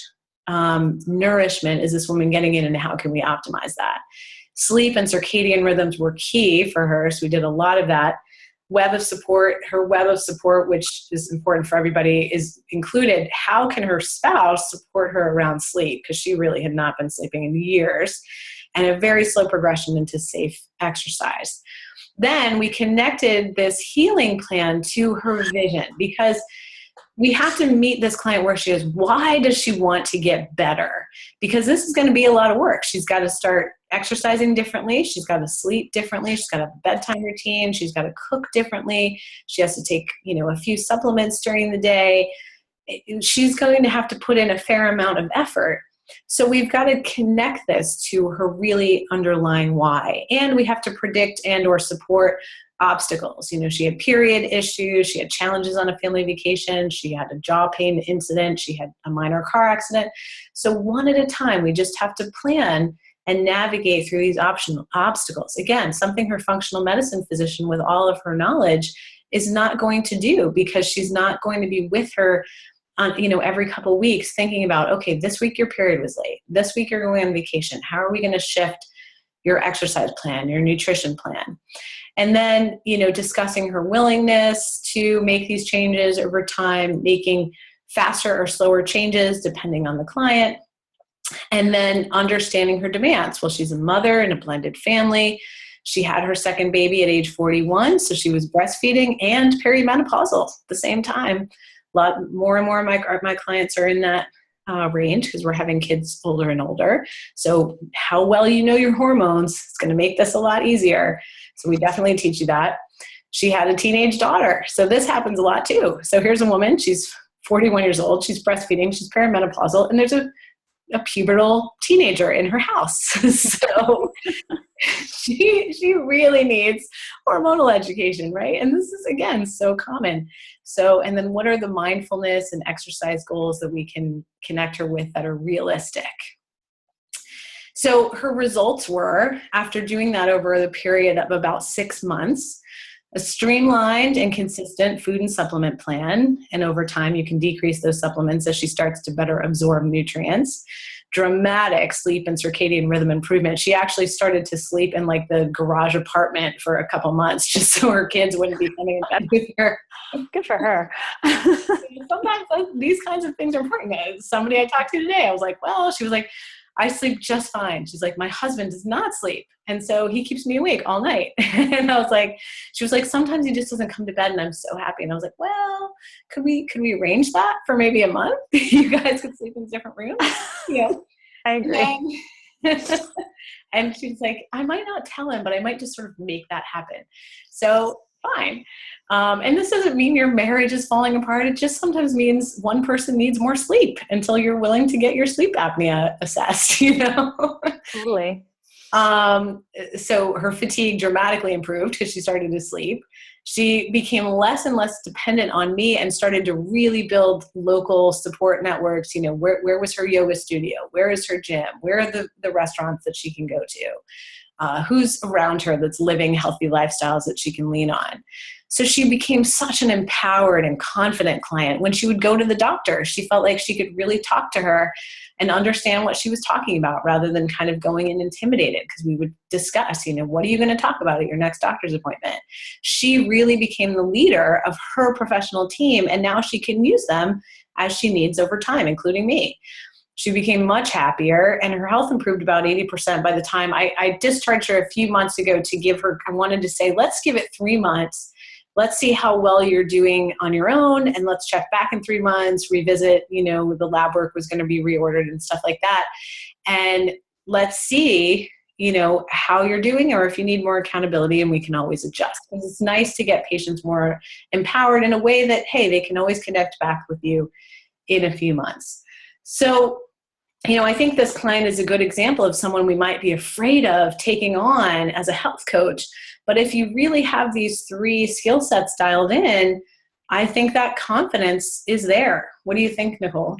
nourishment is this woman getting in and how can we optimize that. Sleep and circadian rhythms were key for her. So we did a lot of that. Her web of support, which is important for everybody, is included how can her spouse support her around sleep, because she really had not been sleeping in years, and a very slow progression into safe exercise. Then we connected this healing plan to her vision, because we have to meet this client where she is. Why does she want to get better? Because this is going to be a lot of work. She's got to start exercising differently. She's got to sleep differently. She's got to have a bedtime routine. She's got to cook differently. She has to take, a few supplements during the day. She's going to have to put in a fair amount of effort. So we've got to connect this to her really underlying why. And we have to predict and or support obstacles. She had period issues. She had challenges on a family vacation. She had a jaw pain incident. She had a minor car accident. So one at a time, we just have to plan and navigate through these optional obstacles. Again, something her functional medicine physician with all of her knowledge is not going to do, because she's not going to be with her on, every couple of weeks thinking about, okay, this week your period was late. This week you're going on vacation. How are we going to shift your exercise plan, your nutrition plan? And then, discussing her willingness to make these changes over time, making faster or slower changes depending on the client. And then understanding her demands. Well, she's a mother in a blended family. She had her second baby at age 41, so she was breastfeeding and perimenopausal at the same time. A lot more and more of my clients are in that range because we're having kids older and older. So how well you know your hormones is going to make this a lot easier. So we definitely teach you that. She had a teenage daughter. So this happens a lot too. So here's a woman, she's 41 years old, she's breastfeeding, she's perimenopausal, and there's a pubertal teenager in her house. So she really needs hormonal education, right? And this is, again, so common. So, and then what are the mindfulness and exercise goals that we can connect her with that are realistic? So her results were, after doing that over the period of about 6 months, a streamlined and consistent food and supplement plan. And over time, you can decrease those supplements as she starts to better absorb nutrients. Dramatic sleep and circadian rhythm improvement. She actually started to sleep in like the garage apartment for a couple months just so her kids wouldn't be coming in bed with her. Good for her. Sometimes these kinds of things are important. Somebody I talked to today, I was like, well, she was like, I sleep just fine. She's like, my husband does not sleep. And so he keeps me awake all night. And I was like, she was like, sometimes he just doesn't come to bed and I'm so happy. And I was like, well, could we arrange that for maybe a month? You guys could sleep in different rooms. Yeah. I agree. And she's like, I might not tell him, but I might just sort of make that happen. So fine. And this doesn't mean your marriage is falling apart. It just sometimes means one person needs more sleep until you're willing to get your sleep apnea assessed, Totally. So her fatigue dramatically improved because she started to sleep. She became less and less dependent on me and started to really build local support networks. Where was her yoga studio? Where is her gym? Where are the restaurants that she can go to? Who's around her that's living healthy lifestyles that she can lean on? So she became such an empowered and confident client. When she would go to the doctor, she felt like she could really talk to her and understand what she was talking about rather than kind of going in intimidated, because we would discuss, what are you going to talk about at your next doctor's appointment? She really became the leader of her professional team, and now she can use them as she needs over time, including me. She became much happier and her health improved about 80% by the time I discharged her a few months ago to give her, I wanted to say, let's give it 3 months. Let's see how well you're doing on your own, and let's check back in 3 months, revisit, the lab work was going to be reordered and stuff like that. And let's see, how you're doing, or if you need more accountability, and we can always adjust. Because it's nice to get patients more empowered in a way that, hey, they can always connect back with you in a few months. So, I think this client is a good example of someone we might be afraid of taking on as a health coach. But if you really have these 3 skill sets dialed in, I think that confidence is there. What do you think, Nicole?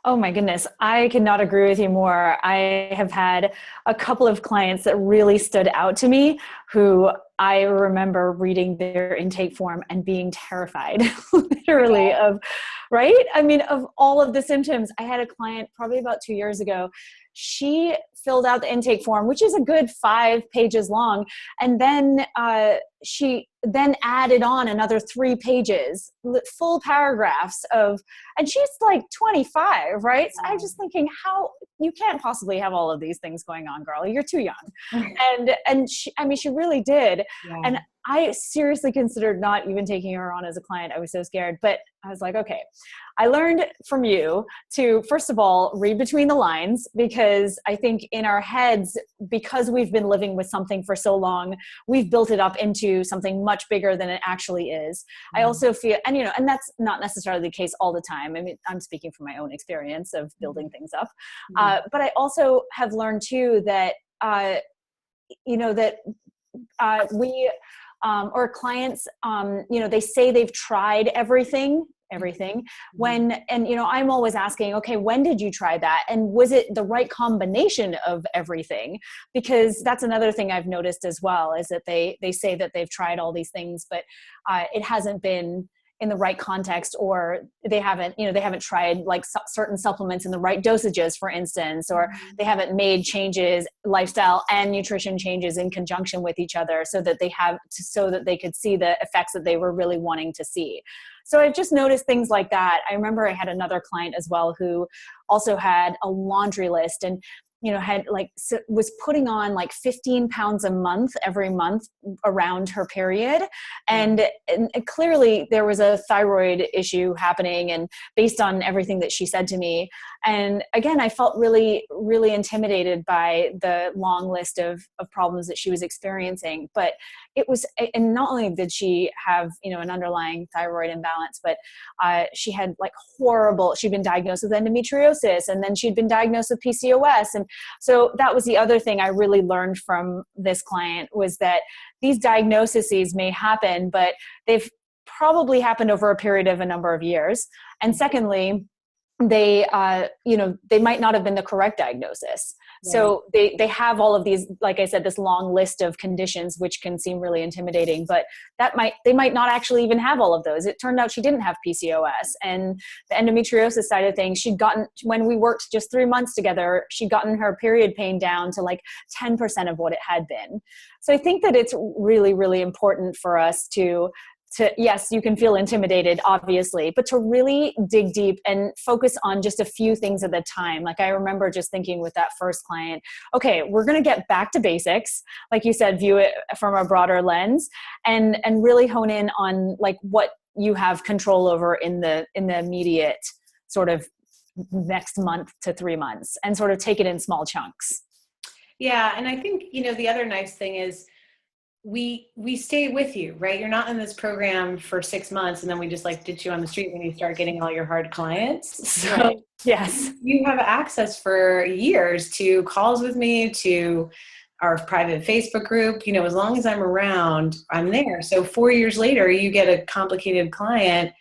Oh my goodness. I could not agree with you more. I have had a couple of clients that really stood out to me who I remember reading their intake form and being terrified, literally, of all of the symptoms. I had a client probably about 2 years ago. She filled out the intake form, which is a good 5 pages long. And then she then added on another 3 pages, full paragraphs of, and she's like 25, right? So I'm just thinking, how, you can't possibly have all of these things going on, girl. You're too young. And she, I mean, she really did. Yeah. And I seriously considered not even taking her on as a client. I was so scared, but I was like, okay, I learned from you to, first of all, read between the lines, because I think in our heads, because we've been living with something for so long, we've built it up into something much bigger than it actually is. I also feel, and and that's not necessarily the case all the time. I mean, I'm speaking from my own experience of building things up. But I also have learned too that, we, or clients, they say they've tried everything when, and I'm always asking, okay, when did you try that, and was it the right combination of everything? Because that's another thing I've noticed as well, is that they say that they've tried all these things, but it hasn't been in the right context, or they haven't tried like certain supplements in the right dosages, for instance, or they haven't made changes, lifestyle and nutrition changes in conjunction with each other, so that they could see the effects that they were really wanting to see. So I've just noticed things like that. I remember I had another client as well who also had a laundry list, and was putting on like 15 pounds a month every month around her period. And clearly there was a thyroid issue happening, and based on everything that she said to me. And again, I felt really, really intimidated by the long list of problems that she was experiencing. But it was, and not only did she have, an underlying thyroid imbalance, but she had like she'd been diagnosed with endometriosis, and then she'd been diagnosed with PCOS. And so that was the other thing I really learned from this client, was that these diagnoses may happen, but they've probably happened over a period of a number of years. And secondly, they might not have been the correct diagnosis. Right. So they have all of these, like I said, this long list of conditions, which can seem really intimidating, but they might not actually even have all of those. It turned out she didn't have PCOS, and the endometriosis side of things, when we worked just 3 months together, she'd gotten her period pain down to like 10% of what it had been. So I think that it's really, really important for us to, yes, you can feel intimidated, obviously, but to really dig deep and focus on just a few things at a time. Like I remember just thinking with that first client, okay, we're going to get back to basics. Like you said, view it from a broader lens, and really hone in on like what you have control over in the immediate sort of next month to 3 months, and sort of take it in small chunks. Yeah. And I think, the other nice thing is, we stay with you, right? You're not in this program for 6 months and then we just like ditch you on the street when you start getting all your hard clients. So right. Yes, you have access for years to calls with me, to our private Facebook group. As long as I'm around, I'm there. So 4 years later, you get a complicated client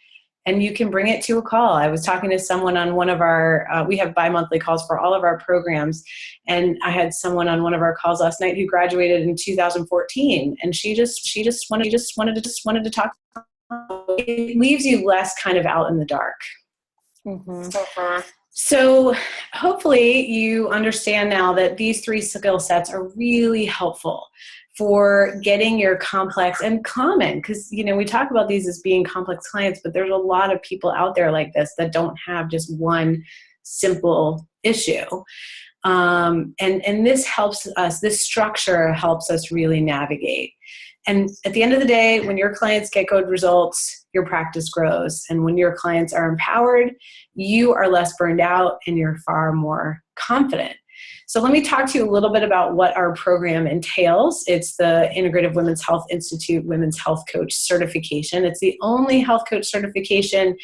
and you can bring it to a call. I was talking to someone on one of our, we have bi-monthly calls for all of our programs. And I had someone on one of our calls last night who graduated in 2014. And she just wanted to talk. It leaves you less kind of out in the dark. Mm-hmm. So hopefully you understand now that these 3 skill sets are really helpful for getting your complex and common, because we talk about these as being complex clients, but there's a lot of people out there like this that don't have just one simple issue. And this helps us, this structure helps us really navigate. And at the end of the day, when your clients get good results, your practice grows. And when your clients are empowered, you are less burned out and you're far more confident. So let me talk to you a little bit about what our program entails. It's the Integrative Women's Health Institute Women's Health Coach Certification. It's the only health coach certification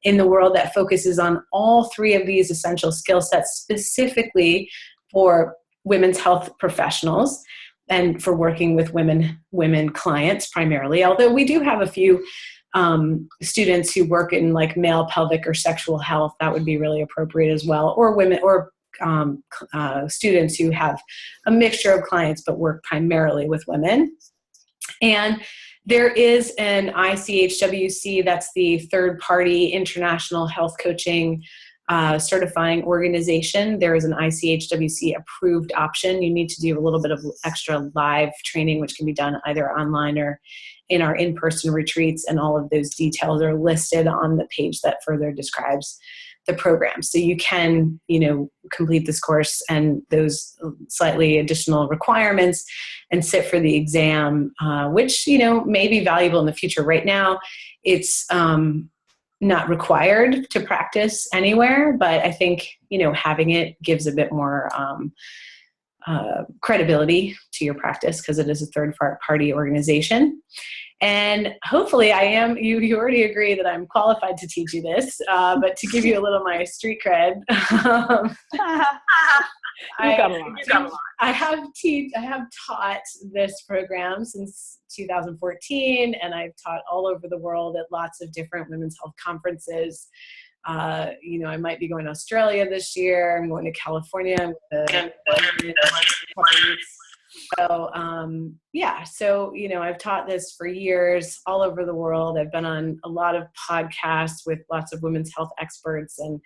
in the world that focuses on all 3 of these essential skill sets specifically for women's health professionals and for working with women clients primarily, although we do have a few students who work in like male pelvic or sexual health. That would be really appropriate as well, or women, or students who have a mixture of clients but work primarily with women. And there is an ICHWC, that's the third-party international health coaching certifying organization, there is an ICHWC approved option. You need to do a little bit of extra live training, which can be done either online or in our in-person retreats, and all of those details are listed on the page that further describes the program. So you can, complete this course and those slightly additional requirements and sit for the exam, which, may be valuable in the future. Right now, it's not required to practice anywhere, but I think, having it gives a bit more credibility to your practice because it is a third-party organization. And hopefully you already agree that I'm qualified to teach you this, but to give you a little of my street cred, I have taught this program since 2014, and I've taught all over the world at lots of different women's health conferences. I might be going to Australia this year. I'm going to California in a couple weeks. So, I've taught this for years all over the world. I've been on a lot of podcasts with lots of women's health experts and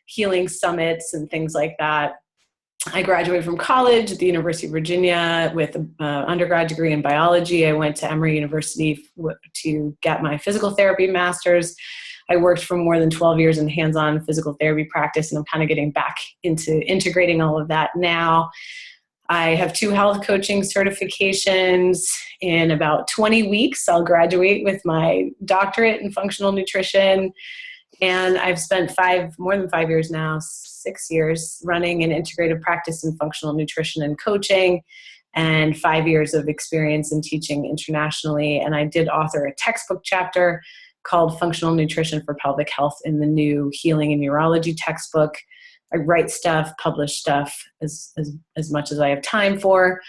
healing summits and things like that. I graduated from college at the University of Virginia with an undergrad degree in biology. I went to Emory University to get my physical therapy master's. I worked for more than 12 years in hands-on physical therapy practice, and I'm kind of getting back into integrating all of that now. I have 2 health coaching certifications. In about 20 weeks, I'll graduate with my doctorate in functional nutrition. And I've spent more than 5 years now, 6 years, running an integrative practice in functional nutrition and coaching, and 5 years of experience in teaching internationally. And I did author a textbook chapter called Functional Nutrition for Pelvic Health in the new Healing and Urology textbook. I write stuff, publish stuff as much as I have time for.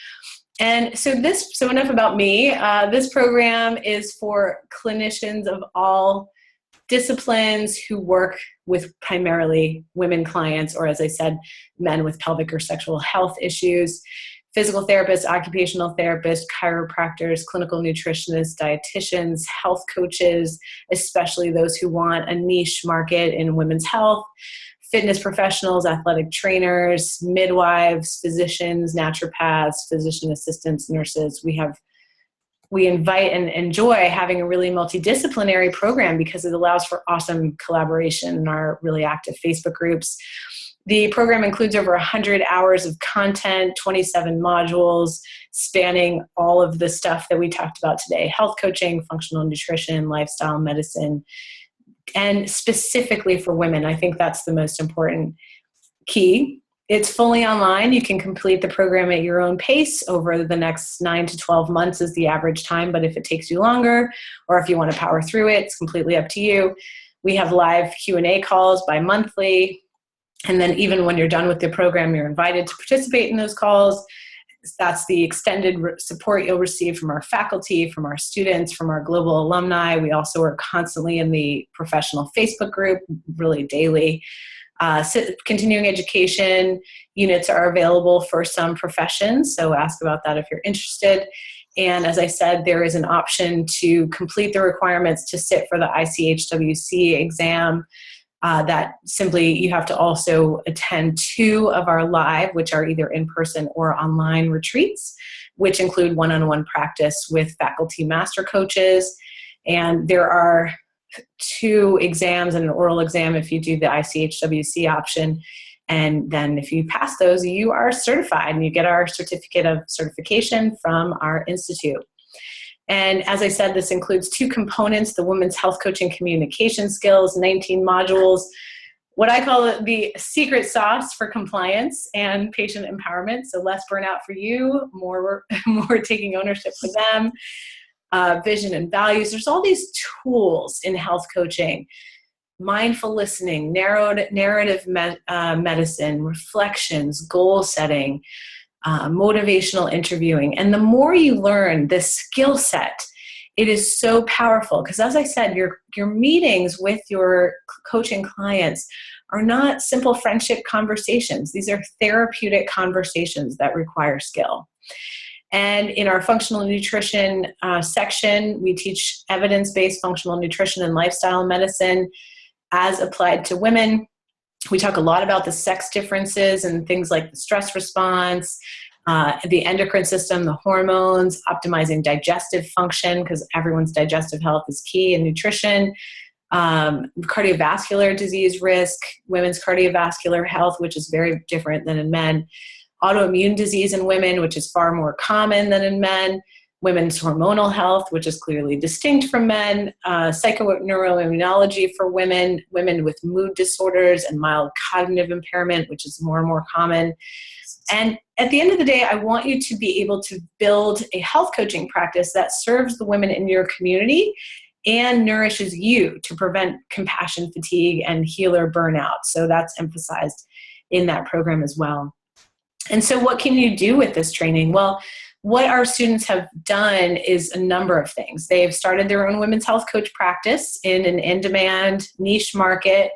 And so enough about me. This program is for clinicians of all disciplines who work with primarily women clients, or as I said, men with pelvic or sexual health issues, physical therapists, occupational therapists, chiropractors, clinical nutritionists, dietitians, health coaches, especially those who want a niche market in women's health, fitness professionals, athletic trainers, midwives, physicians, naturopaths, physician assistants, nurses. We invite and enjoy having a really multidisciplinary program because it allows for awesome collaboration in our really active Facebook groups. The program includes over 100 hours of content, 27 modules, spanning all of the stuff that we talked about today: health coaching, functional nutrition, lifestyle medicine, and specifically for women. I think that's the most important key. It's fully online. You can complete the program at your own pace. Over the next 9 to 12 months is the average time, but if it takes you longer, or if you want to power through it, it's completely up to you. We have live Q&A calls bi-monthly, and then even when you're done with the program, you're invited to participate in those calls. That's the extended support you'll receive from our faculty, from our students, from our global alumni. We also are constantly in the professional Facebook group, really daily. Continuing education units are available for some professions, so ask about that if you're interested. And as I said, there is an option to complete the requirements to sit for the ICHWC exam. That simply, you have to also attend 2 of our live, which are either in-person or online retreats, which include one-on-one practice with faculty master coaches. And there are 2 exams and an oral exam if you do the ICHWC option. And then if you pass those, you are certified and you get our certificate of certification from our institute. And as I said, this includes 2 components: the women's health coaching communication skills, 19 modules, what I call it the secret sauce for compliance and patient empowerment. So less burnout for you, more taking ownership for them, vision and values. There's all these tools in health coaching: mindful listening, narrative medicine, reflections, goal setting, motivational interviewing. And the more you learn this skill set, it is so powerful because, as I said, your meetings with your coaching clients are not simple friendship conversations. These are therapeutic conversations that require skill. And in our functional nutrition section, we teach evidence-based functional nutrition and lifestyle medicine as applied to women. We talk a lot about the sex differences and things like the stress response, the endocrine system, the hormones, optimizing digestive function, because everyone's digestive health is key, and nutrition, cardiovascular disease risk, women's cardiovascular health, which is very different than in men, autoimmune disease in women, which is far more common than in men, women's hormonal health, which is clearly distinct from men, psychoneuroimmunology for women, women with mood disorders and mild cognitive impairment, which is more and more common. And at the end of the day, I want you to be able to build a health coaching practice that serves the women in your community and nourishes you to prevent compassion fatigue and healer burnout. So that's emphasized in that program as well. And so what can you do with this training? Well, what our students have done is a number of things. They've started their own women's health coach practice in an in-demand niche market.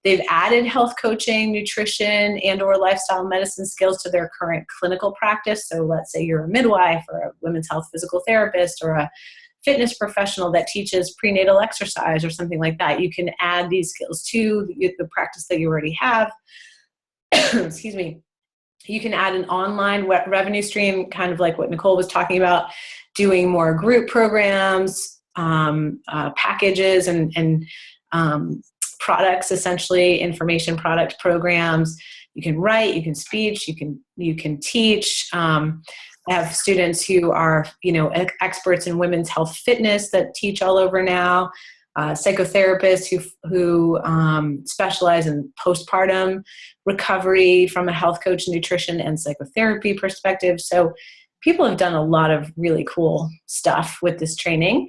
They've added health coaching, nutrition, and or lifestyle medicine skills to their current clinical practice. So let's say you're a midwife or a women's health physical therapist or a fitness professional that teaches prenatal exercise or something like that. You can add these skills to the practice that you already have. Excuse me. You can add an online revenue stream, kind of like what Nicole was talking about, doing more group programs, packages, and products, essentially information product programs. You can write, you can speech, you can teach. I have students who are, experts in women's health fitness that teach all over now. Psychotherapists who specialize in postpartum recovery from a health coach, nutrition, and psychotherapy perspective. So people have done a lot of really cool stuff with this training.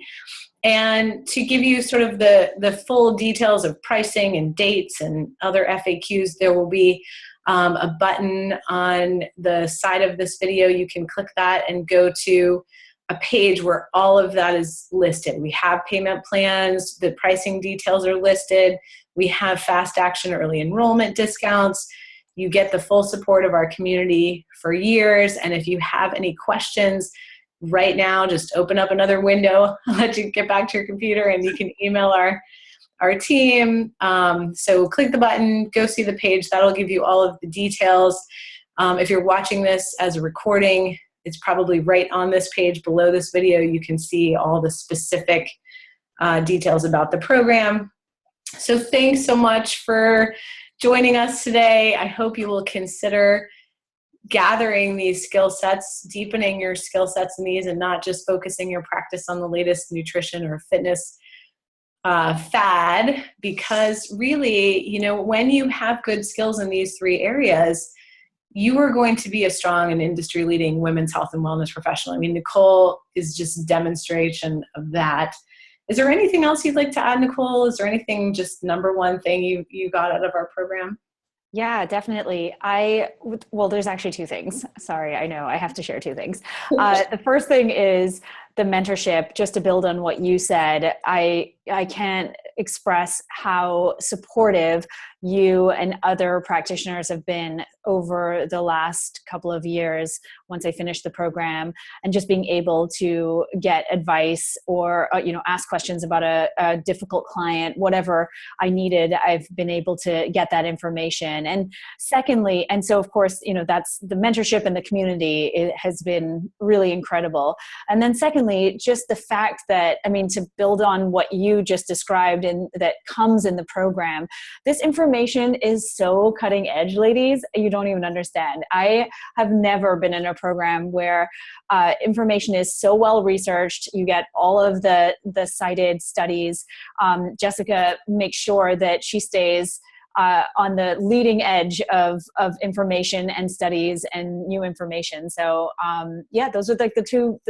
And to give you sort of the full details of pricing and dates and other FAQs, there will be a button on the side of this video. You can click that and go to a page where all of that is listed. We have payment plans, the pricing details are listed. We have fast action early enrollment discounts. You get the full support of our community for years. And if you have any questions right now, just open up another window. I'll let you get back to your computer and you can email our team. So click the button, go see the page. That'll give you all of the details. If you're watching this as a recording, it's probably right on this page below this video. You can see all the specific details about the program. So thanks so much for joining us today. I hope you will consider gathering these skill sets, deepening your skill sets in these, and not just focusing your practice on the latest nutrition or fitness fad, because really, when you have good skills in these three areas, you are going to be a strong and industry-leading women's health and wellness professional. I mean, Nicole is just a demonstration of that. Is there anything else you'd like to add, Nicole? Is there anything, just number one thing you got out of our program? Yeah, definitely. Well, there's actually two things. Sorry, I know I have to share two things. The first thing is the mentorship. Just to build on what you said, I can't express how supportive you and other practitioners have been over the last couple of years once I finished the program, and just being able to get advice or ask questions about a difficult client, whatever I needed, I've been able to get that information. And secondly, and so of course, that's the mentorship and the community, it has been really incredible. And then secondly, just the fact that, to build on what you just described and that comes in the program, this information is so cutting edge, ladies, you don't even understand. I have never been in a program where information is so well researched. You get all of the cited studies. Jessica makes sure that she stays on the leading edge of information and studies and new information. So those are like the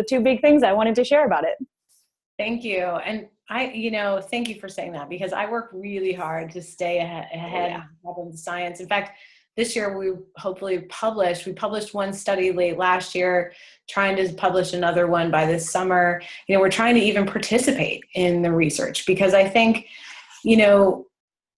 two big things I wanted to share about it. Thank you. And thank you for saying that, because I work really hard to stay ahead of the science. In fact, this year we published one study late last year, trying to publish another one by this summer. We're trying to even participate in the research, because I think,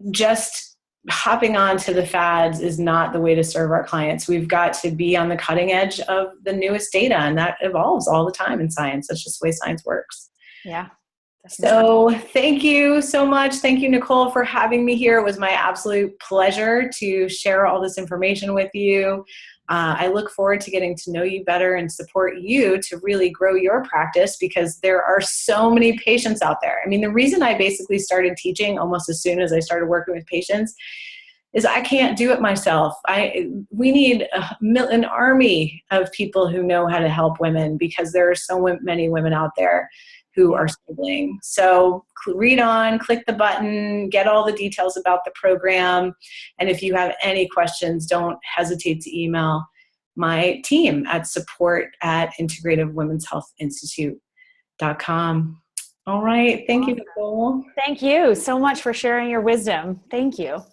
just hopping on to the fads is not the way to serve our clients. We've got to be on the cutting edge of the newest data, and that evolves all the time in science. That's just the way science works. Yeah. Definitely. So thank you so much. Thank you, Nicole, for having me here. It was my absolute pleasure to share all this information with you. I look forward to getting to know you better and support you to really grow your practice, because there are so many patients out there. I mean, the reason I basically started teaching almost as soon as I started working with patients is I can't do it myself. We need an army of people who know how to help women, because there are so many women out there who are struggling. So read on, click the button, get all the details about the program. And if you have any questions, don't hesitate to email my team at support@integrativewomenshealthinstitute.com. All right. Thank you, Nicole. Thank you so much for sharing your wisdom. Thank you.